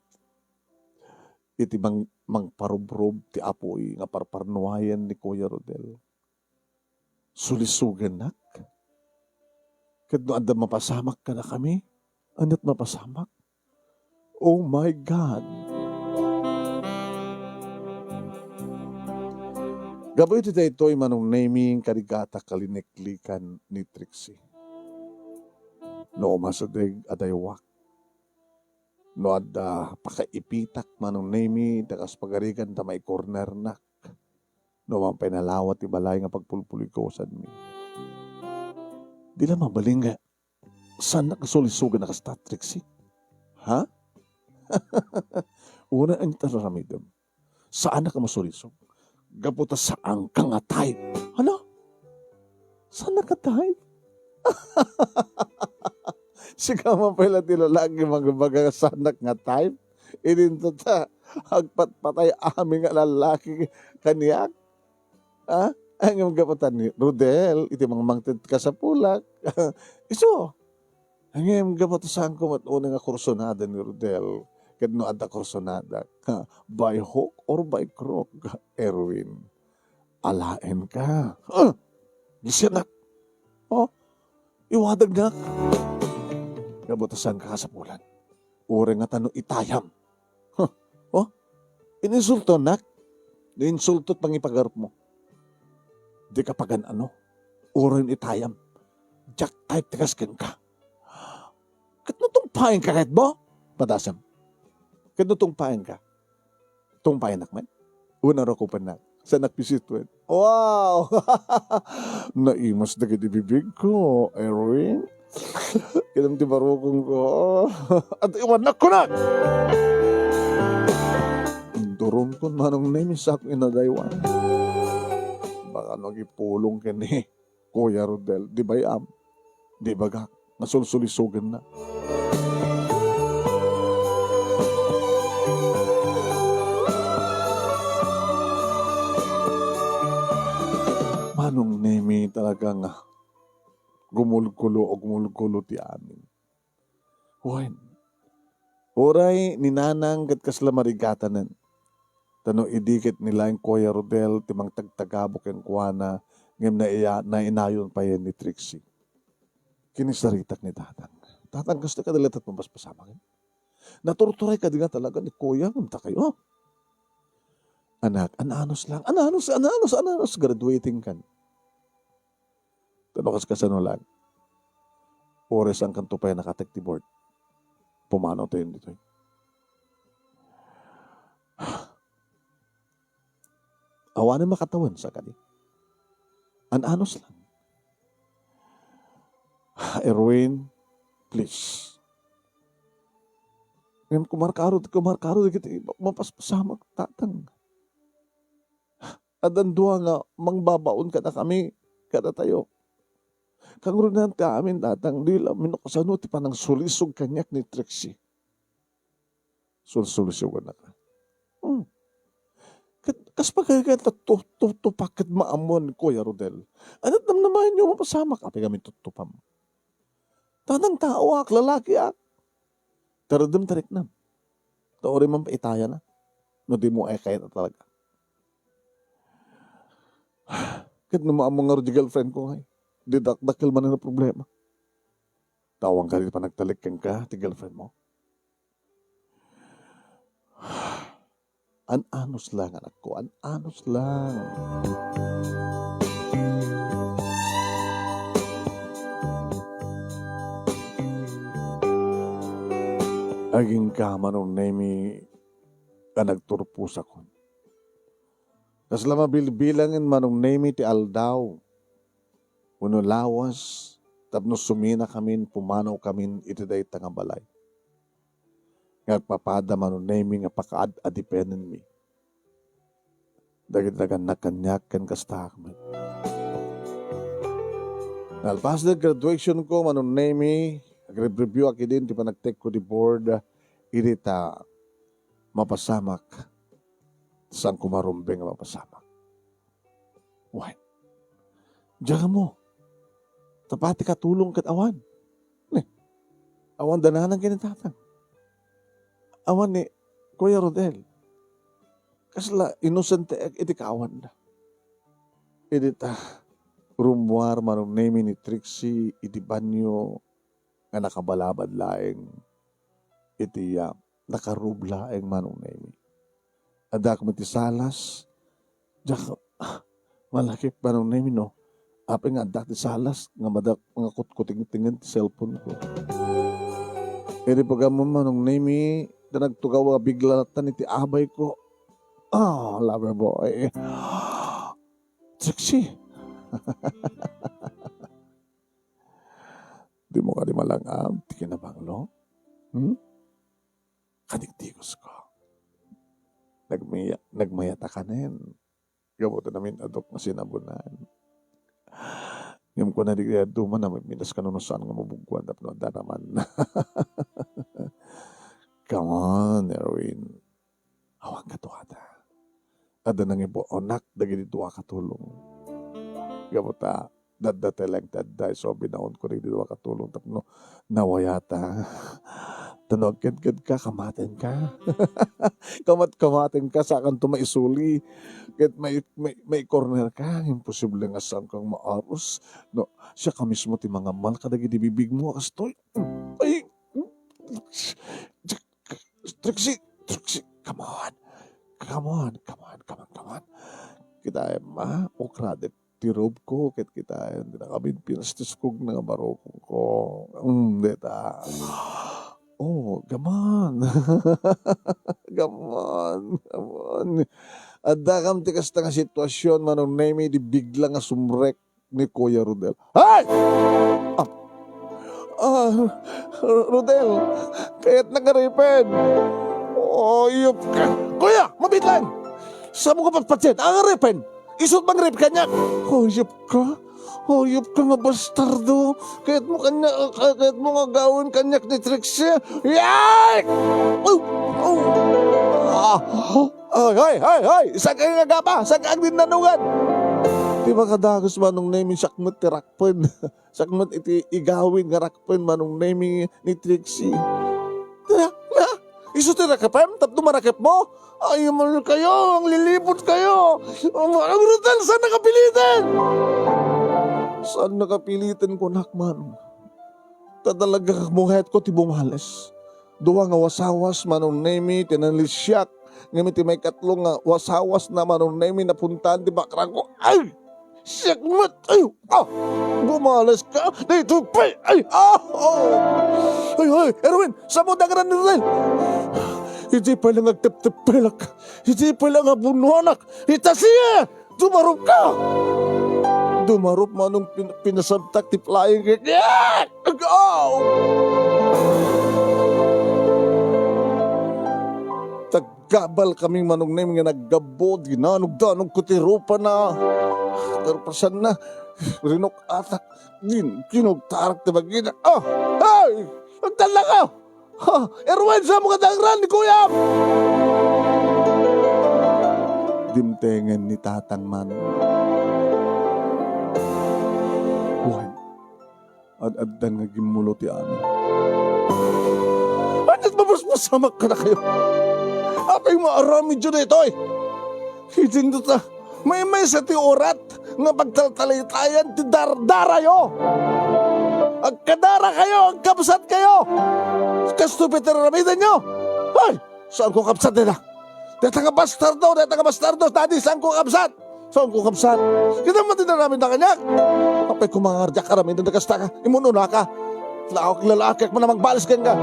iti mang parubrob ti apoy nga parparnuayan ni Kuya Rodel. Sulisugan nak. Kadno anda mapasamak ka na kami. Anat mapasamak. Oh my God. Gaboy iti daytoy manong naming karigata kaliniklikan ni Trixie. No masadig adaywak. No adda pakaipitak manong nami dakas pagarigan ta may corner nak. No man pinalawat ti balay nga pagpulpulikosan mi. Di lang mabaling nga. Saan nakasulisugan na kasta Trixie? Ha? Una ang tararamidam. Saan na ka masulisog? Gaputa saan ka nga type? Ano? Saan na ka type? Sigaw mo pala tila lagi magabaga sanak nga type. Ininto ta, agpatpatay aming nga lalaki kaniyak. Ha? Ang gapatan ni Rodel, iti mangmangtid ka sa pulak. Iso, ang gapatan saan ko matuna nga kursonada ni Rodel. Kadno ada kursonada. By hook or by crook, Erwin. Alain ka. Gisyanak. Oh, iwadag na. Gabutasan ka sa pulan. Uri nga tanong itayam. Oh, ininsulto nak. Ininsulto't pangipagarap mo. Di ka pagan ano. Uri itayam. Jack type tikaskin ka. Kat natungpain ka kahit mo? Padasam. Kat natungpain ka. Tungpain nak man. Una ro ko pa nak. Sa nakpisituin. Wow! Naimas na bibig ko, Erwin. Kinam ti barukong ko. At iwanak ko na! Durong ko manong namin sa akong inadaywan. Baka nagipulong ka ni Kuya Rodel. Di ba yam? Di ba ga? Nasulsulisugan na. Manong nemi talagang gumulgulo ti amin. Huwain. Oray, ninanang kat kasla marigatanan. Tano idikit nila yung Kuya Rodel, timang tagtagabok yung kuwana, ngem na inayon pa yan ni Trixie. Kinisaritak ni Tatang. Tatang, gusto ka dalatat mabaspasama kayo? Naturturay ka din nga talaga ni Kuya, kumta kayo. Anak, ananos lang. Ananos, graduating kan. Tano kas kasano lang. Ores ang kanto pa yan nakatagti board. Pumanaw tayo dito. Awanin makatawan sa kani. Ananos lang. Erwin, please. Ngayon kumarkaro, dikit, mapaspasamak, Tatang. Adan duha nga, mangbabaon ka na kami, kada tayo. Kangrunan ta amin, Tatang, di lang minukasano, ti panang sulisog kanyak ni Trixie. Sulisugan na ka. Kas pagkagat na tutupakat maamon, Kuya Rodel. Anat naman nyo mapasama ka, kami tutupam. Tanang tao ak, lalaki ak. Taradam tarik na. Taori man paitaya na. No di mo ay kaya na talaga. Kahit naman ang mga girlfriend ko ay, didakdakil man na problema. Tawang ka rin pa nagtalik kang ka, ti girlfriend mo. An-anos lang, anak ko. An-anos lang. Aging kama nung nemi ka nagturpusa ko. Tas lama bilbilangin manong nemi ti aldaw. Uno lawas, tapno sumina kamin, pumanaw kamin, iti day tangabalay. Ngagpapada manong nemi nga pakaad-adipenen mi. Dagit-dagan nakanyak kan kastakman. Nalpas na graduation ko, manong nemi, nag-review aki din, di pa nag-take ko di board, irita mapasamak, saan kumarumbeng nga mapasamak. Why? Diyan mo, tapati ka tulong kat awan. Awan dananan kinitatang. Awan ni Kuya Rodel. Kasla, inosente iti kaawan na. Iti ta, rumwar manong nemi ni Trixie, iti banyo, nga nakabalabad laeng, iti nakarubla ang manong nemi. Adak mo ti salas, diyak, malakip manong nemi no, api nga adak ti salas, nga madak mga kutkuting-tingin ti cellphone ko. Iti pagamo manong nemi, na nagtugaw biglatan iti abay ko. Lover boy. Sexy. Di mo ka di malangam, di kinabanglo. Kaniktikos ko. Nagmayata ka nin. Gabuto namin adok na sinabunan. Ngayon ko na di kaya duman na minas ka nun saan nga mabugwan tapno anda naman. Come on, Erwin. Awang ka tuwada. Ada nang ibo onak dagi dito katulong. Gabuta dadateleng daday so binaon ko rin dito katulong tapno nawayata. Tanog kad ka kamaten ka. Kamaten ka sa kan tumaisuli. Ket may corner ka imposible nga saan kang maaros. No, siya ka mismo ti mga mal kadagi di bibig mo kastoy. Ay. Trixie, come on. Kita ma, okradet ti robe ko, ket kita hindi na kami pinastiskog na barokong ko. Deta. Gaman. Gaman. Adda kam ti kasta nga sitwasyon manong nemi di bigla nga sumrek ni Kuya Rodel. Hay! Rodel, kaya't nag-aripen. Yup ka. Kuya, mabitlan. Saan mo ka patpatsin? Ang aripen. Isot bang rip kanya? Yup ka. Yup ka nga bastardo. Kaya't mo nga gawin kanyak ni Trixie. Yay! Hoy! Saan ka nga gapa? Saan ka ang dinanugan? Di ba kadagos manong naming sakmat ti rakpen? Sakmat iti igawin nga rakpen manong naming ni Trixie. Iso ti rakpen? Tapno marakep mo? Ay, man kayo, ang lilibot kayo. Ang brutal, saan nakapilitin? Saan nakapilitin ko, nakman? Tadalaga muhet ko ti bumales. Duwa nga wasawas manong nami tinanlisyak. Ngamit may katlong nga wasawas na manong nami napuntahan di bakrang ko. Ay! Sakmat! Ay! Bumalas ka! Dito pa! Ay! Ay! Erwin! Sa mo dagaran ni Ren! Hindi pa lang agtep-tepelak. Hindi pa lang abunuanak. Ita siya! Dumarop ka! Dumarop manong pinasabtak ti flying ganyan! Taggabal kaming manong name nga naggabod. Ginanog-danog ko ti rupa na. Karpasan na. Rinok atak. Kinugtarak ti bagina. Ay! Magtala ka! Erwin, sa mga dangran ni Kuya! tengen ni tatang man. Buhay. Ad-addan nga gimulo ti amin. Anit mapaspasamak ka na kayo. Apay maarami dyan ito eh. Hiting ta, may sa ti orat nga pagtaltalitayan ti dardarayo. Agkadara kayo, agkapsat kayo. Kastupit na ramidan nyo. Ay, saan ko kapsat nila? Deta nga bastardo, Daddy, saan ko kapsat? Saan ko kapsat? Kita mo din na namin na kanyak. Apay kumangarja ka ramidan na kasta ka, imununa ka. Laok lalaki, mo na magbalis ka nga.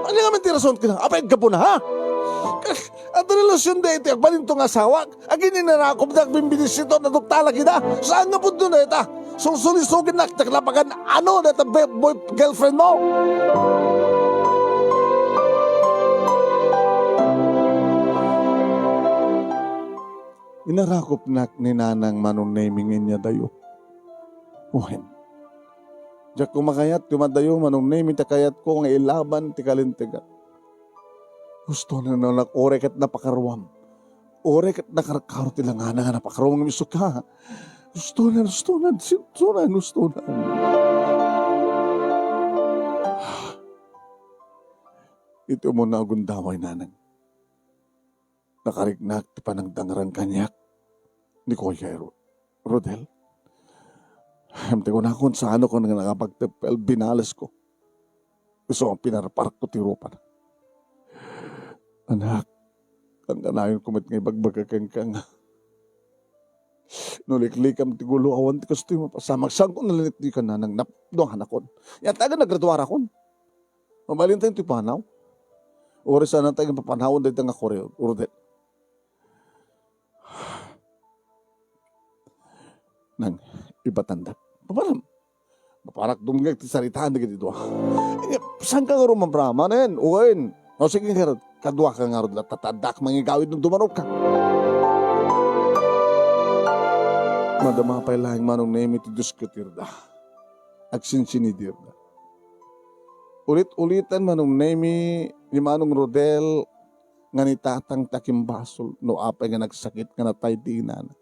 Ano nga man tirason ka na? Apay gapo na ha? At relasyon da ito, agbalin itong asawa. Aginin na nakop na bimbinis ito na duktala kita. Saan nga po doon na ito? Sulisulisugin na, naklapagan ano na ito boy girlfriend mo? Inarakop na ni nanang manong namingin niya dayo. Uhin. Diyak kumakayat, tumadayo manong naming takayat ko nga ilaban ti kalintigat. Gusto na nanak orek at napakarwam. Orek at nakarkaro tilangana nga napakarawang miso ka. Gusto na. Ito mo na agundamay nanang. Nakarignak ti panagdangaran kanyak ni Kuya Rodel. Hamte ko na kung saan ako nga nakapagtepel, binalas ko. Gusto kong pinarapark ko ti rupa na. Anak, ang kanayon kumit nga ibagbagakan ka nga. Nuliklikam ti gulo awan ti kasto yung mapasamag. Saan ko nalinit di ka na nang napdohan akon. Yan taga naggraduar akon. Mamalin tayo ti panaw. Ori sana tayo papanawon dahil nga Koreo, Rodel. Nang ibatanda. Paparak dumigag ti saritaan na dito. Saan ka nga rumambrama na yan? Uwain. O sige nga, kadwa ka nga rin tatadak mangigawid nung dumanok ka. Madama pa'y lahing manong nemi ti diskutirda. Agsinsinidirda. Ulit-ulitan manong nemi ni manong Rodel nga ni tatang takimbasol no apay nga nagsakit nga natay di inana.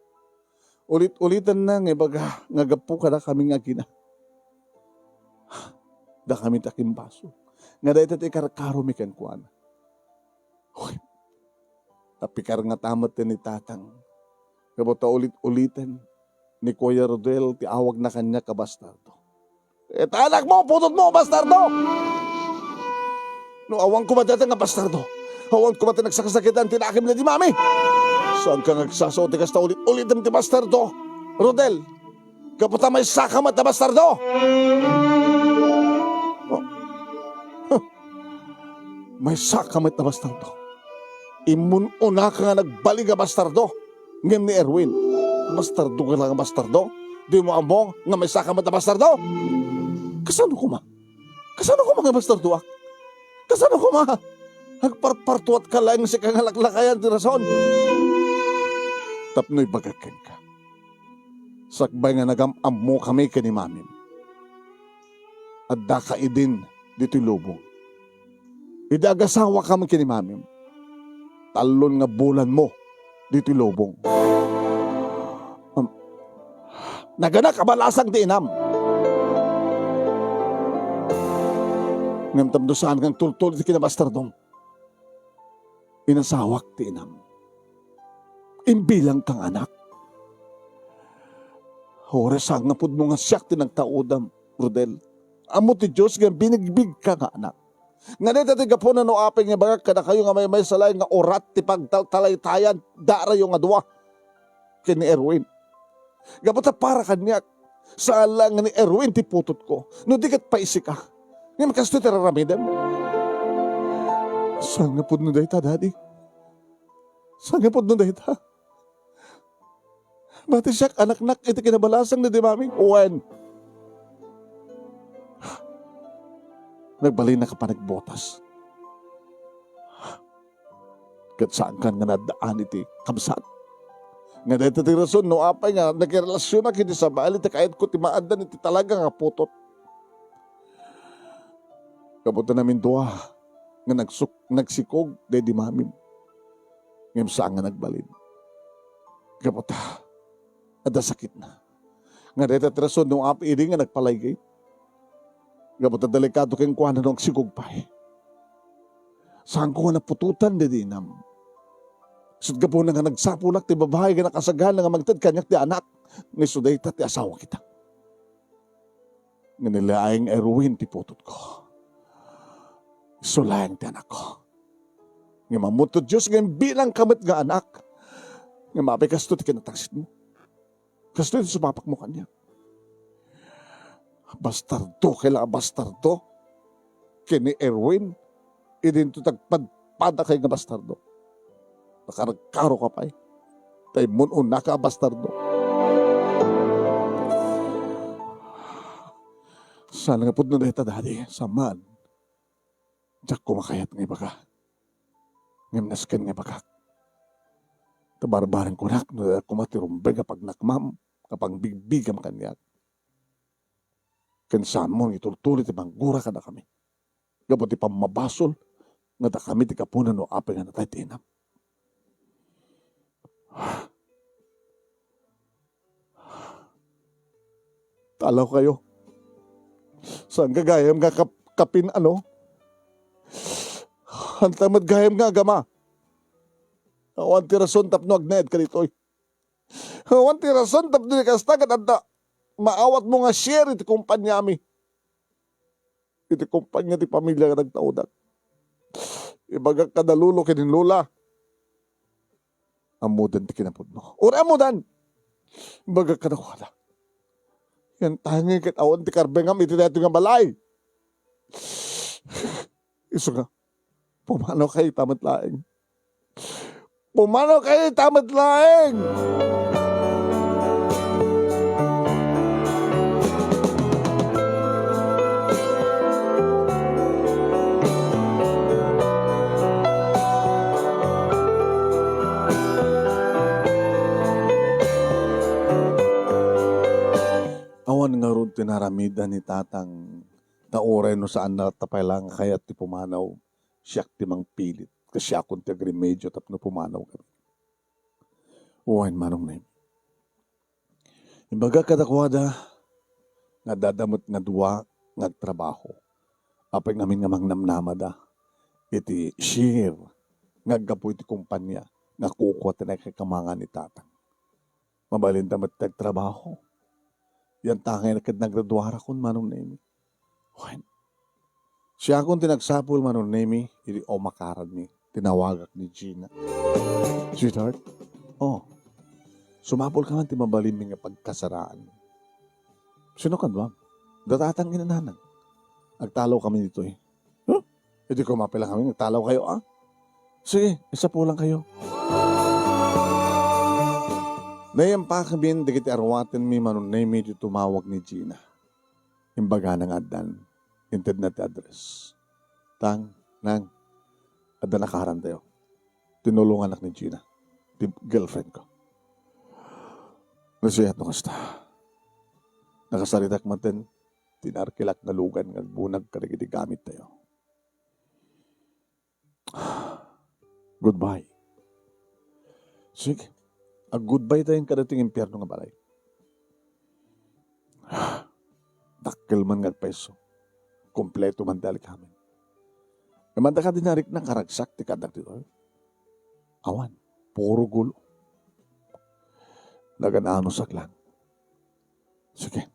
Ulit-ulitan na nga baga nga gapu ka na kami nga gina. Da kami takimbasol. Nga dahil tati karkaro mi kuana. Tapikar nga tamat ni tatang. Kabota ulit-ulitan ni Kuya Rodel ti awag na kanya ka bastardo. Anak mo, putot mo, bastardo! No awang kumadata nga bastardo. Awang kumata nagsakasakitan tinakim na di mami. Saan ka nagsasaw ti kasta ulit-ulitan ti bastardo? Rodel, kapata may sakamat na bastardo! May sakamat na bastardo. Imununa ka nga nagbalik nga bastardo. Ngem ni Erwin. Bastardo ka lang nga bastardo? Di mo among nga may sakamat na bastardo? Kasano ko ma? Kasano ko mga bastardo ak? Kasano ko ma? Nagparpartuat ka lang si kangalaklakayan ti rason. Tapnoy bagakan ka. Sakbay nga nagamam mo kami kani mamim. At daka idin dito lubong. Idagasawa kami kini mamim. Talon nga bulan mo dito lubong. Nagana kabalasang di inam. Ngam tamdosaan kang tultol di kinabastardong. Inasawak ti inam. Imbilang kang anak. Oresang nga pud mo nga siyak ti nagtaudam, Rodel. Amo ti Diyos nga binigbig ka nga anak. Nga dito ti gapo na no apeng nga bagak kada kayo nga may salay nga orat ti pagtalaytayan dara yung nga duwa kini Erwin. Gapota para kanyak sa lang ni Erwin ti putot ko. No di kat paisi ka. Nga makasto ti raramidem. Saan nga pud no dayta, Daddy? Saan nga pud no dayta? Bati siyak anak-nak iti kinabalasang na di mami. Uwan. Nagbalay na ka pa nagbotas. Kat saan ka nga nadaan iti kamsat. Nga dahil ti rason, no apay nga, nagrelasyon na kiti sa bali, kahit ko timaadan iti talaga nga putot. Kabuto namin doa, nga nagsikog, dahil di mamim. Ngayon saan nga nagbalin. Gabot ada sakit na. Nga deta trason nung apiri nga nagpalaygay. Gabot delikado kayong kuha na nung sigugpay. Saan ko nga napututan di nam. Sud gapo na nga nagsapulak ti babae nga nakasagal nga magtad kanyak ti anak. Nga sudayta ti asawa kita. Nga nilaing Erwin ti putot ko. Sulayang ti anak ko. Nga mamutod Diyos nga bilang kamit nga anak. Nga mapikasto ti kinatangsit mo. Kasto ti sumapak mo kanya. Bastardo, kailangan bastardo. Kini Erwin, idin to tagpadpada kay nga bastardo. Nakaragkaro ka pa eh. Tay munon na ka bastardo. Sana nga po na dahita dadi, samaan. Diyak kumakayat nga ibaga. Ngamnaskan nga ibaga. Tabarbaran ko nak, no kumatirumbay kapag nakmam, kapag bigbigam kanyak. Kansan mo, itultulit, ibanggura ka na kami. Gapot ipamabasol, nga da kami ti kapunan no apay nga natay tinam. Talaw kayo. Saan gagayam nga kapin ano? Hantamad gayam nga gama. Awan ti rason tapno agned ka dito. Awan ti rason tapno ni kastagat adda. Maawat mo nga share iti kumpanya mi. Iti kumpanya ti pamilya nga nagtaudat. Ibagak kadalulo kinin lula. Amudan ti kinapudno. Or amudan. Ibagak kadakwada. Yan tangi kit awan ti karbengam iti dato nga balay. Iso nga. Pumano kayo tamat laeng. Pumano kayo tamat laeng. Awan nga ron tinaramida ni tatang taoray no saan na tapay lang kaya ti pumanaw siyak ti mang pilit. Kasi akong ti agrimedyo tapno pumanaw kami. Uwain manong na yun. Imbaga kadakwada nga dadamot nga duwa nga trabaho. Apay namin nga mangnamnamada. Iti share nga gapo iti kumpanya nga kukuha ti nakakamanga ni tatang. Mabalin damat trabaho. Yan tangay na nagraduara kon manong na yun. Uwain. Siya akong tinagsapul manong na yun. Iti omakaran ni. Tinawagak ni Gina. Sweetheart? Oh. Sumapol ka man ti mabaliming nga pagkasaraan. Sino ka ba? Datatang inananan. Agtalaw kami dito eh. Huh? Hindi ko mapila kami. Nagtalaw kayo ah? Sige, isa po lang kayo. Nayampa kami, di kiti arwatin mi manon na medyo tumawag ni Gina. Imbaga ng adan. Internet address. Tang, nang, adan nakaharan tayo. Tinulungan anak ni Gina. Di girlfriend ko. Nasiyat no kasta. Nakasaritak matin, tinarkilak na lugan ng bunag karigiti gamit tayo. Goodbye. Sige. Goodbye tayong kadating impyerno nga balay. Dakkel man nga peso. Kompleto man dali kami. Kamanda ka dinarik na karagsak ti kadak dito. Awan. Puro gulo. Naganano saklang. Sige.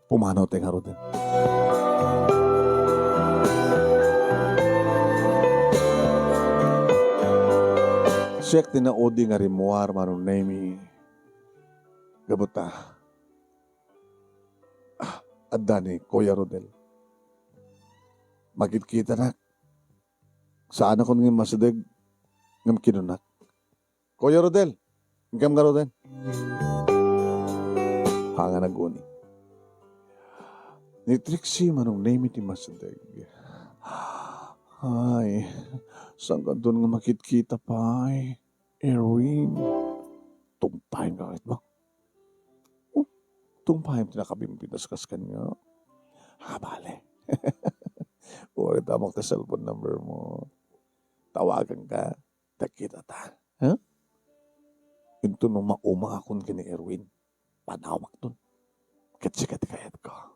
Pumanaw tayo nga rin. Siyak tinaodi nga rimuar manon nemi. Gabuta. Adda ni Kuya Rodel. Magkita na. Saan ako nga masadag ngam kinunak. Kuya Rodel. Ngam nga Rodel. Hanga naguni. Ni Trixie manong nemi ti masadag. Ay, saan ka doon nga makikita pa ay? Erwin, tumpahin ka kahit ba? Oh, tumpahin tinakabimpinas kas kanya. Bale. Huwag tamang ta cellphone number mo. Tawagan ka, takita ta. Huh? to nung mauma akon kini Erwin. Panawak to. Katsikat kayat ka.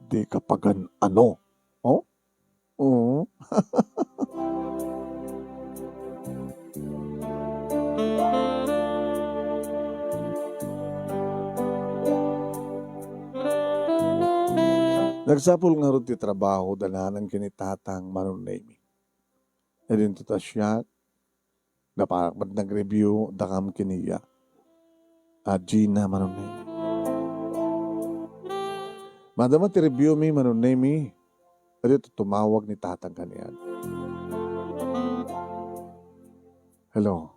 Di ka pagan ano. Oh? Oo. Nagsapol nga ron ti trabaho dananan kini tatang manunaymi. E din to ta siya, naparakmat nag-review, dakam kiniya. At Gina manunaymi. Madama ti review mi manunaymi, e dito tumawag ni tatang kaniyan. Hello,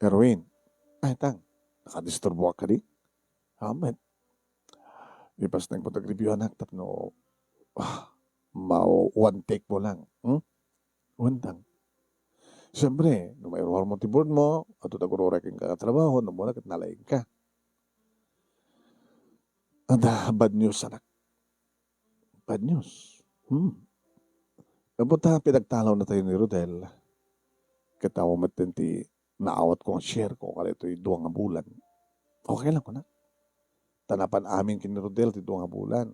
Erwin. Ay, tang, nakadisturbo ka di? Hamet. Di pas nagpatag-review anak, tapno, mau one take mo lang. One tang. Siyempre, no may mo ti board mo, at tagururek ka trabaho, no mo na nalaing ka. Ada, bad news, anak. Bad news. Kapunta, pinagtalaw na tayo ni Rodel. Katawa matin ti naawat ko ang share ko kala ito'y 2 nga bulan. Okay lang ko na. Tanapan amin kini Rodel ti 2 nga bulan.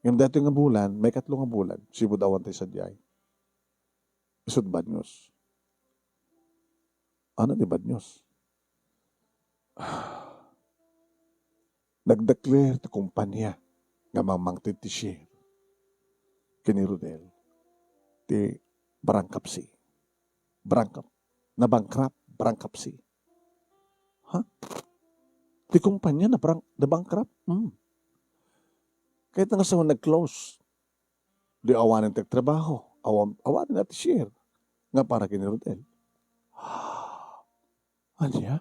Ngayon dati nga bulan, may 3 nga bulan, sibod awan tayo sa diyay. Isod bad news. Ano di bad news? Nagdeclare ti kumpanya nga mamangtid ti share kini Rodel ti bankruptcy. Bankruptcy. Ha? Ti kumpanya na bankrupt? Kahit nga sa nag-close, di awanin tagtrabaho, awanin natin share nga para kini Rodel. Ano siya?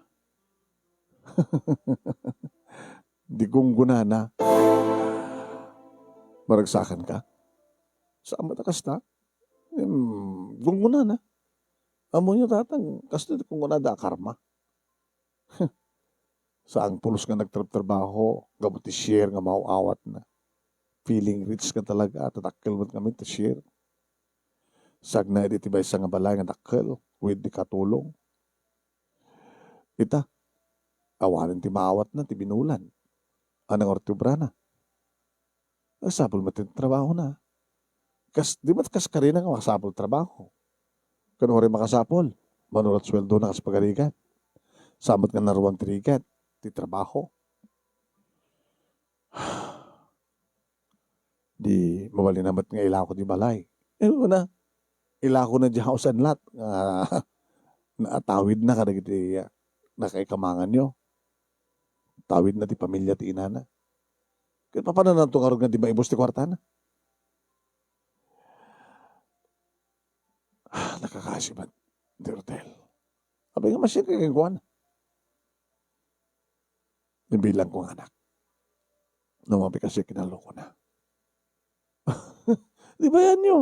Di kong gunana. Maragsakan ka? Saan matakas na? Gungguna na. Amo nyo tatang, kasi kung gunada karma. Saang pulos nga nagtrabaho, gabuti share nga mauawat na. Feeling rich ka talaga, tatakil mo kami to share. Sag na edit iba isang balay nga takil, with di katulong. Ita, awanin ti maawat na, ti binulan. Anang ortubra na. Nasabol mo trabaho na. Di ba't ka rin nga makasapol trabaho? Kano rin makasapol? Manulat sweldo na kaspagarigan. Samot nga naruang tirigan. Ti trabaho. Di mawali namat nga ilako di balay. Na, ilako na di hausan lat. Naatawid na kada giti nakaikamangan nyo. Tawid na ti pamilya ti inana. Kaya paano na itong arog nga di maibos ti kwarta na? Nakakasibat. Di Rodel. Abay nga masya kay kuwan. Nibilang kong anak. Numabi kasi kinaloko na. Di ba yan nyo?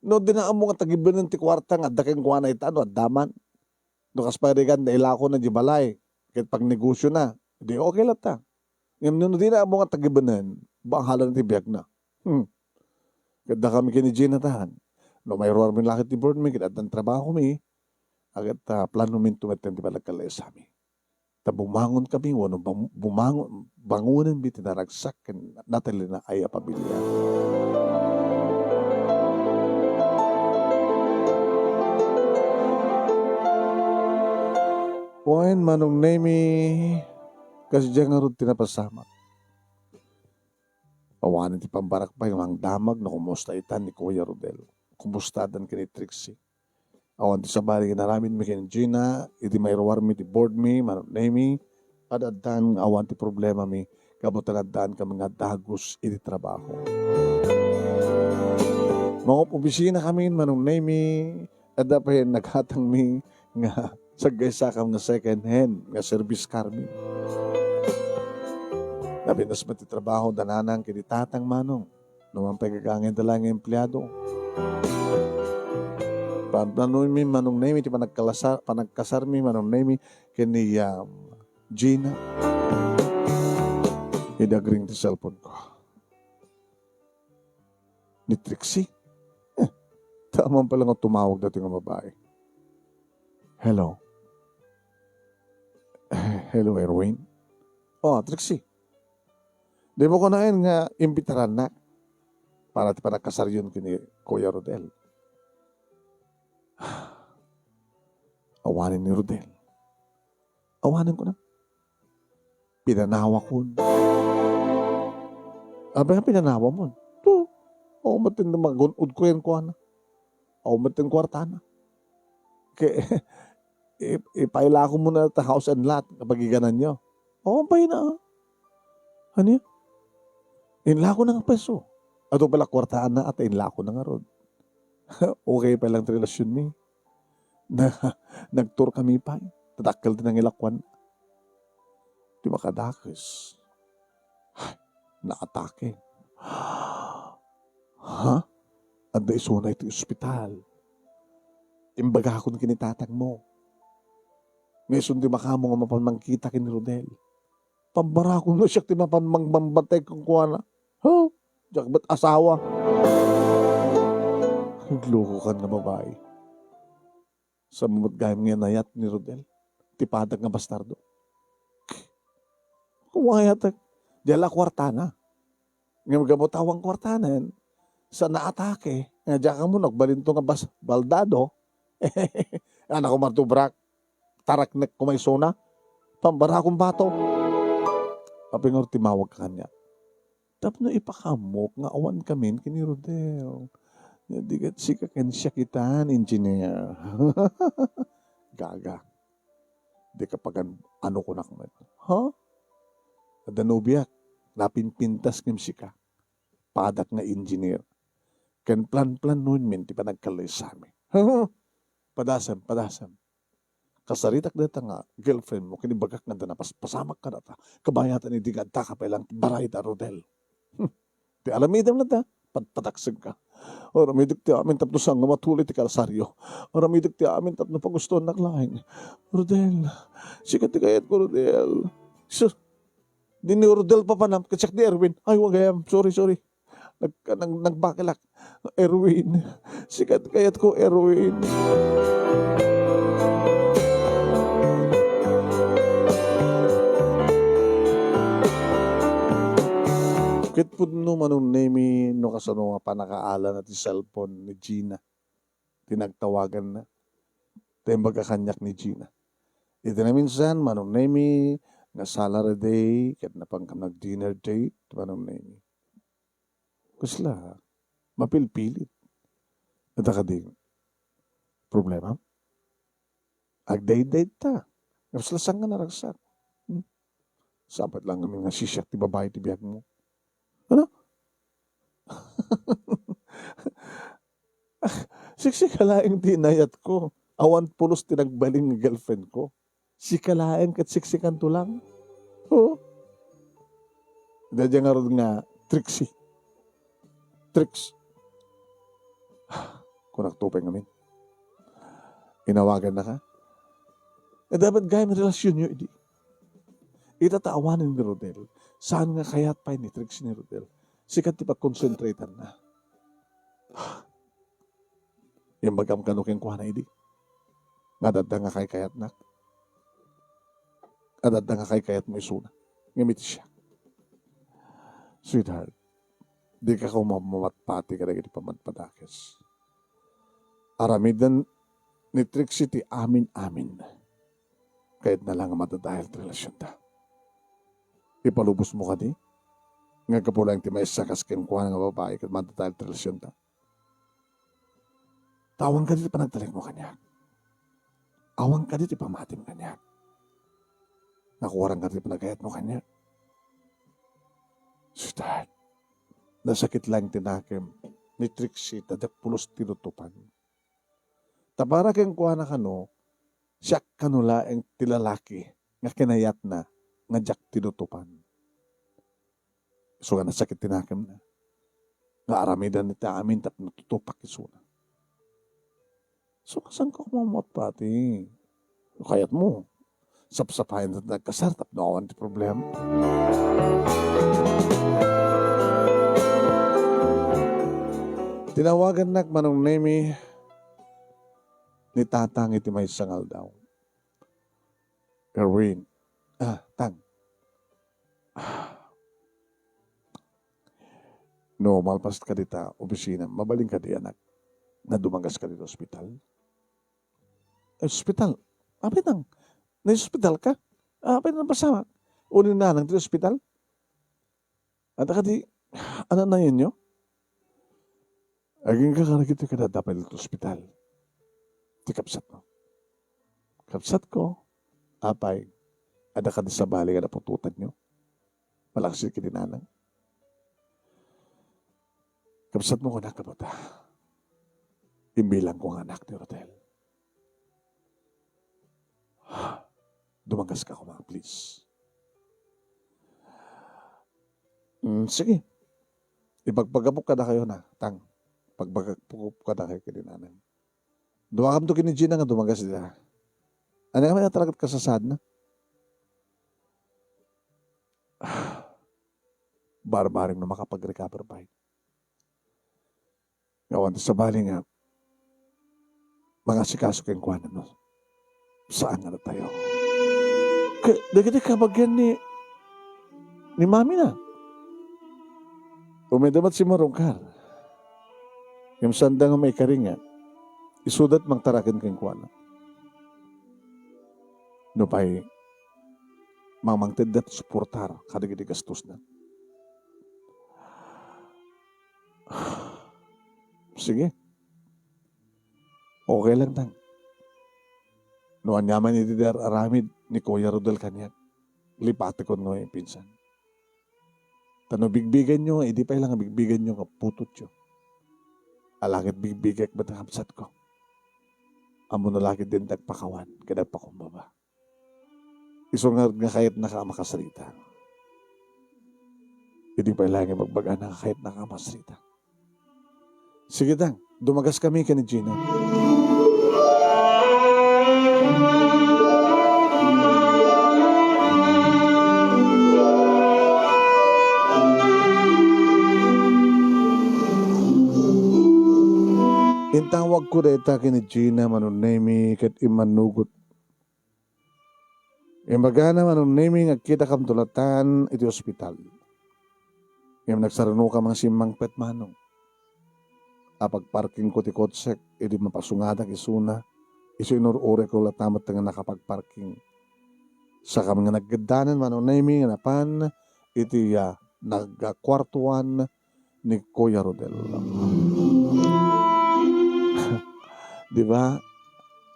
No, dinaan mo nga tagiban ng ti kwarta nga dakeng kuwan na itano at daman. No, kasparigan na ilako na di balay. Kahit pag negosyo na. Di okay lang ta. Ngayon, no, dinaan mo nga tagibanan. Banghala na ti biyak na. Kada kami kini Gina tahan. No, may ruwar min lakit ti board mi. Kita ang trabaho mi. Agad plano min tumetan ti palagkalay sa amin. Bumangon kami, wano bangunan biti naragsak natali na ay pamilya. Puan manong nemi kasi diyan nga rin tinapasama. Awanin ti pambarak pa yung damag na kumusta itan ni Kuya Rodel. Kumusta dan kini Trixie. Awan ti sabali kinaramin mi kini Gina, iti may rawar mi ti board mi, manong nemi, adadan awan ti problema mi, kabutan adan ka mga dagos iti trabaho. Mga opisina kami, manong nemi, ada pa yan naghatang mi, nga sagaysa kam nga second hand, nga service car mi. Nabinas mo ti trabaho, dananang kini tatang manong, naman pagkakangin talang empleyado. Panunin mi manong nemi ti panagkasar mi manong nemi kini Gina. Idagring ti cellphone ko. Ni Trixie. Tama pala nga tumawag dati nga babae. Hello. Hello, Erwin. Oh, Trixie. Di mo ko na yun nga imbitaran na para ti pa nagkasaryon kini Kuya Rodel. Awanin ni Rodel. Awanin ko na. Pinanawa ko. Abi nga pinanawa mo. To. O matin na magunod ko yan ko na. O matin kwarta na. Kaya ipaila ko muna ta house and lot kapag iganan nyo. O, pay na. Ano yan? Inla ko ng peso. Ato pala kwartaan na at inla ko ng arod. Okay pa lang relasyon mi. Nag-tour kami pa. Tatakal din ng ilakwan. Di makadakis. Naatake. Ha? Anda isuna ito ospital. Imbaga akong kinitatag mo. Ngayon di makamo nga mapamangkita kini Rodel. Pambara ko na siya ti mapamangbatay kong kuha na. Ha? Diyak ba't asawa? Nagloko ka nga babae. Sa mamut gayam nga nayat ni Rodel. Tipadag nga bastardo. Kumayat. Diyala kwarta na. Ngayon gamotawang kwarta na yan. Sa naatake. Nga diyak mo nagbalinto nga baldado. Anak ko martubrak. Tarak na kumaysona. Pambara kong bato. Kapingor timawag ka kanya. Tapno ipakamok nga awan kami kini Rodel. Digat si kaken siya kitaan, engineer. Gaga. Di kapagan ano ko nakman. Ha? Danubiak. Napinpintas kim sika. Padak nga engineer. Ken plan-plan nun min, di pa nagkaloy sa amin. Padasam. Kasaritak data nga, girlfriend mo, kinibagak nga na pasamak ka data. Kabayatan ni Digad, taka pa ilang baray ta, Rodel. Di alamidam na ta, patataksig ka. O ramidik ti amin tapno sang matulit ti kalasaryo. O ramidik ti amin tapno pagustuhan naklaing. Rodel, sikat ti kayat ko, Rodel. Sir, di ni Rodel pa panam, katsak di Erwin. Ay, wagayam, sorry. Nagbakilak. Erwin, sikat kayat ko, Erwin. Kit po no manong name no kasano nga panakaala na ti cellphone ni Gina. Tinagtawagan na. Tembaga kanyak ni Gina. Ito na minsan manong name nga salary day kat napang kam nag-dinner date manong name. Kusla, mapilpilit. Ito ka din. Problema? Agday-date ta. Kusla sang nga naragsak. Sabat lang kami nga sisyak ti babae ti biyag mo. Ano? Siksikalaing tinayat ko. Awan pulos tinagbaling ng girlfriend ko. Sikalaing kat siksikan to lang. Oo. Dadya nga rin nga, Trixie. Trix. Kung nagtupay ngamin. Inawagan na ka. Dapat gaya may relasyon nyo, hindi. Itataawanin ni Rodel. Saan nga kaya't pa ni Trixie ni Rodel? Sikat di pag-concentratean na. Yung bagam kanuking kuha na hindi. Nadadda nga kay kayat na. Nadadda nga kay kayat mo isuna. Ngamit siya. Sweetheart, di ka ko mamatpati ka na gini pamatpadakis. Aramidan ni Trixie ti amin-amin. Kahit na lang matadahil relasyon ta. Ipalubos mo ka di? Nga kapula yung timay sa kaskin kuha nga babae kat matatail relasyon ta. Tawang ka di panagtalik mo kanya. Awang ka di pamatim kanya. Nakuwarang ka di panagayat mo kanya. Sweetheart, nasakit lang tinakim ni Trixie tadak pulos tinutupan. Tapara kang kuha na kano, siya kanula ang tilalaki nga kinayat na nga jak tinutupan. So nga nasakit tinakim na. Nga aramidan ni ta amin tap natutupak isuna. So kasan ko kumamot pati? Kayat mo. Sapsapayan na nagkasartap na awan ti problema. Tinawagan na manong name ni ni tatang iti may sangal daw. Erwin, tang, no, malpas ka dita, opisina, mabaling ka di anak, na dumagas ka dito ospital. Ospital? Apit nang, na-hospital ka? Apit nang pasama. Unin na nang dito ospital? At di, ano na yun nyo? Aging kakaragit ka na dapat dito ospital. Di kapsat mo. Kapsat ko, apay, ada ka di sa bali ka na pututan nyo. Malakas yung kininanang. Kapsat mo ko na kabuta. Imbilang ko ang anak ni Rodel. Dumagas ka ko mga please. Sige. Ipagpagapok ka na kayo na. Tang. Pagpagapok ka na kayo kininanang. Dumakam to kini Gina nga dumagas nila. Ano nga may talagat kasasad na? Barbaring na makapag-recover pa. Ngawan sa bali nga, mga sikaso kayong kuhanan, no? Saan nga na tayo? Dagiti kabagyan ni mami na. Umidamat si Marongkar. Yung sanda nga may karinga, isudat mang tarakin kayong kuhanan. No pa'y mamangtid na suportar kadagiti gastos na. Sige. Okay lang tang. Noan yaman ni Didar Aramid ni Kuya Rodel kanyak. Lipate ko no yung pinsan. Tano bigbigan nyo, hindi pa ilang bigbigan nyo kaputot nyo. Alakit bigbigak ba't hapsat ko. Amo na lakit din tagpakawan, kada pa kumbaba. Isungar nga kahit nakamakasarita. Hindi pa ilang magbaga na kahit nakamasarita. Sige tang, dumagas kami ka ni Gina. Intawag ko deta ka ni Gina manunemi kat imanugot. Imbagana manunemi nga kita kam tulatan iti ospital. Yung nagsarano ka mga simang pet manong. Apag parking ko ti kotsek, edi mapasungada isuna, isinurure ko latamat nga nakapag-parking. Sa kami nga naggadanan, manunaymi nga napan, iti nagkwartuan ni Kuya Rodel. Di ba?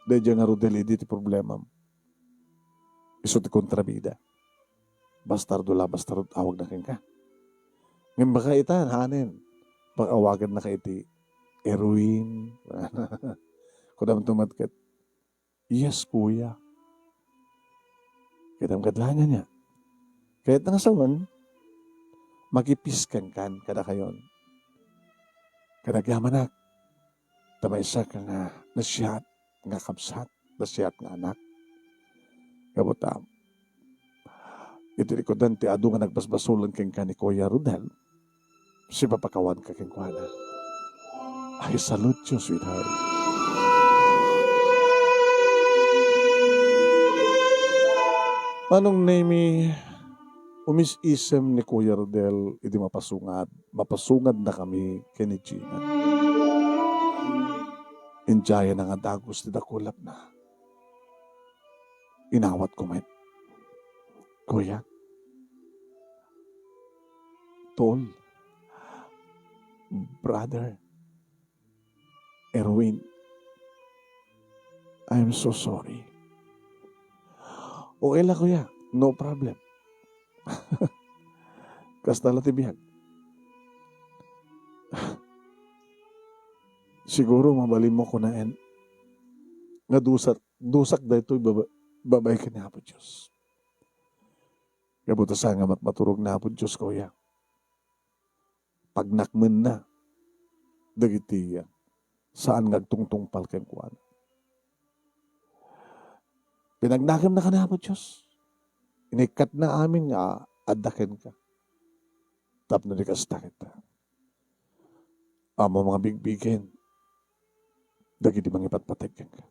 Dahil nga Rodel, hindi ti problema. Iso ti kontrabida. Bastardo awag na kin ka. Ngayon baka itan, hanin. Pag-awagan na ka iti Erwin. Kung naman tumatkat, yes, kuya. Kaya naman kadlangan niya. Kahit nangasawan, magipiskan kan kada kayon. Kadagyaman tamay isa ka nga nasyat, nga kapsat, nasyat nga anak. Kabutam. Ito rikodan ti adu nga nagbasbasulan keng ka ni Kuya Rodel. Si papakawan ka keng kuhana. I salute you, sweetheart. Manong name umis-isem ni Kuya Rodel, hindi mapasungad na kami kini Gina. Injaya na nga dagos di dakulap na. Inawat ko met. Kuya, tol, brother, Erwin, I'm so sorry. Okay lang kuya, no problem. Kasta latibiyag. Siguro mabalin mo ko na nga dusak da ito babay ka na po Diyos. Kabuta nga maturog na po Diyos kuya. Pag nakmen na, dagiti saan ngagtungtungpal kang kuwan. Pinagnakam na ka na po Diyos. Inikat na amin nga, adakin ka. Tap na di kasta kita. Amo mga bigbigin, dagiti mga ipatpatay ka.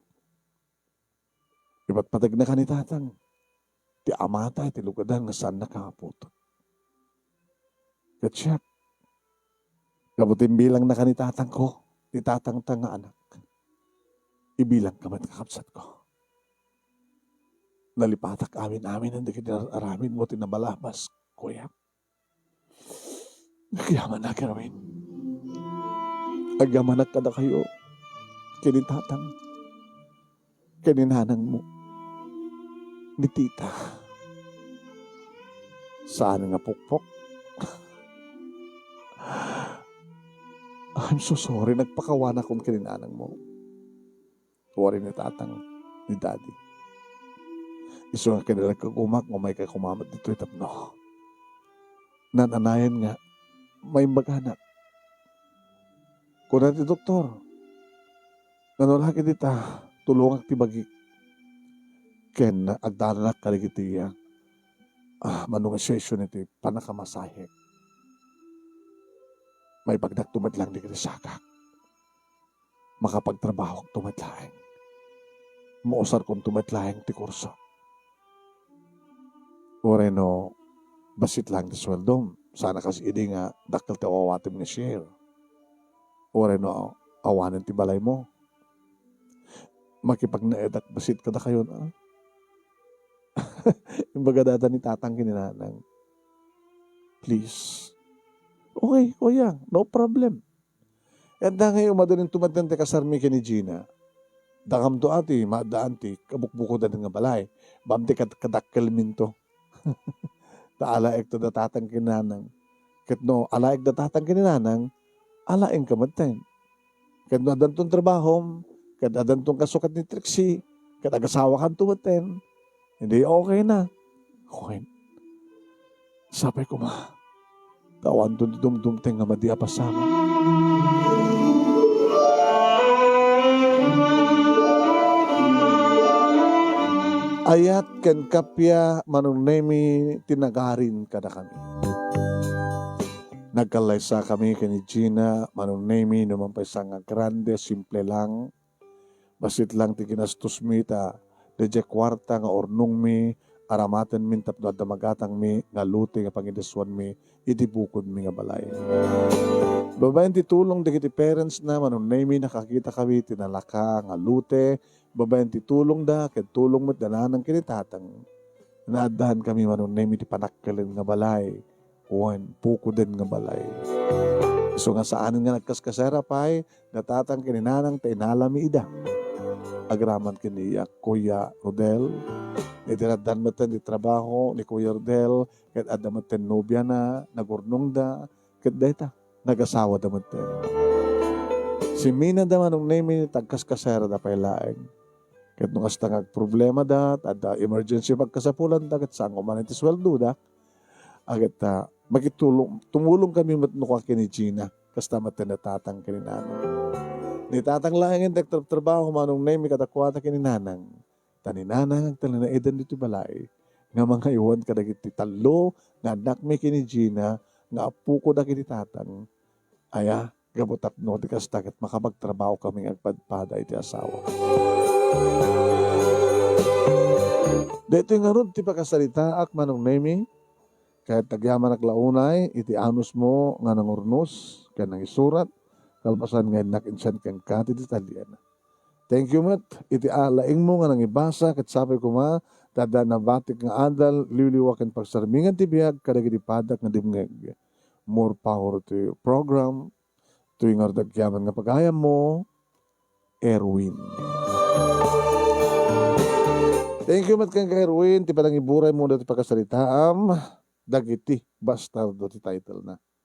Iba't patag na kanitatang, ti amata ti lugadan nga saan nakaputot. Katsyak, kabutin bilang na kanitatang ko, ti tatang tanga anak. Ibilang kamat kakapsat ko. Nalipatak amin-amin ang aramin mo tinabalabas, kuya. Nagyaman na karawin. Agyaman na kada kayo, kinitatang, kininanang mo, ni tita. Saan nga pukpok? I'm so sorry, nagpakawan akong kininanang mo. Tuwari ni tatang, ni daddy. Iso nga kanilang kagumak, may kay kumamat dito itapno. Nananayan nga, may maganak. Kuna ti doktor, nanulaki dita, tulungan ti bagi. Ken, agdananak kaligitiya, manunga session iti panakamasahek. May bagdak tumadlang di kinisakak. Makapagtrabaho tumadlaeng. Mausar kong tumadlaeng ti kurso. Oreno, basit lang ti sweldom. Sana kasi idi nga, dakil ti awawatim ni share. Oreno, awanan ti balay mo. Makipag naedak basit ka na kayo na. Yung bagadada ni tatang kininanang. Please. Okay, kuya, no problem. At na ngayon, madaling tumadlan ti kasarmi ka ni Gina. Dakam to ati, maadaan ti, kabukbuko da nga balay. Bamti kadakkel minto. Taalaek to datatang kinanang. Kat no, alaek datatang kinanang, alaeng kamateng. Kat no, adantong trabaho, kat adantong kasukat ni Trixie, kat agasawa kan tumaten, hindi okay na. Okay. Sapay ko ma, tawan to dumdumteng nga madia pasama. Ayat ken kapya manunemi tinagarin kada kami. Nagkalaysa kami kani Gina manunemi naman pa isang grande, simple lang. Basit lang ti ginastos mi ta deje kwarta nga ornong mi aramaten min tapno adda magatang mi nga luti nga pangidaswan mi iti bukod mi nga balay. Babayan ti tulong dagiti parents na manunemi nakakita kami tinalaka nga lute. Babayan ti tulong da, ket tulong mo't dananang kinitatang. Naadahan kami manunemi ti panakkalin nga balay, uwan, puko din nga balay. So nga saan nga nagkaskasara pa'y, natatang kininanang tainalami ida. Agraman kiniya, Kuya Rodel, itinadan mo di trabaho ni Kuya Rodel, ket adamat ten nobya na, nagurnong da, ket deta, nagasawa damat ten. Si Mina da manunemi tagkaskasara da pa'y laeng. Ket nung hasta nga problema da, at emergency pagkasapulan da, ket saan ko man iti sweldo da, agad magitulong, tumulong kami matnukwa kini Gina, kasta matinatatang kininanang. Ni tatang langin, trabaho manong name, katakwata kininanang, taninanang, talinaidan dito balay, nga mga iwan kadagiti talo, nga anak may kini Gina, nga apu ko da kini tatang, aya, gabutap no, di kasta, ket makapagtrabaho kami agpadpada iti asawa. Dito yung arod, ti pakasalita ak manong nemi, kahit tagyaman aglaunay, iti anus mo nga nang urnos, kaya nang isurat, kalpasan nga nakinsan kang kati di Italiana. Thank you, Mat. Iti alaing mo nga nang ibasa, kat sabi ko ma, tada na batik nga adal, liwliwakan pagsarmingan ti biyag, kadagiti padak nga dimngeg. More power to your program, tuwing ardagyaman nga pagayam mo, Erwin. Thank you, Mat kang Erwin. Ti palang iburay mo na ti pagkasalitaam. Dagiti, bastardo ti title na.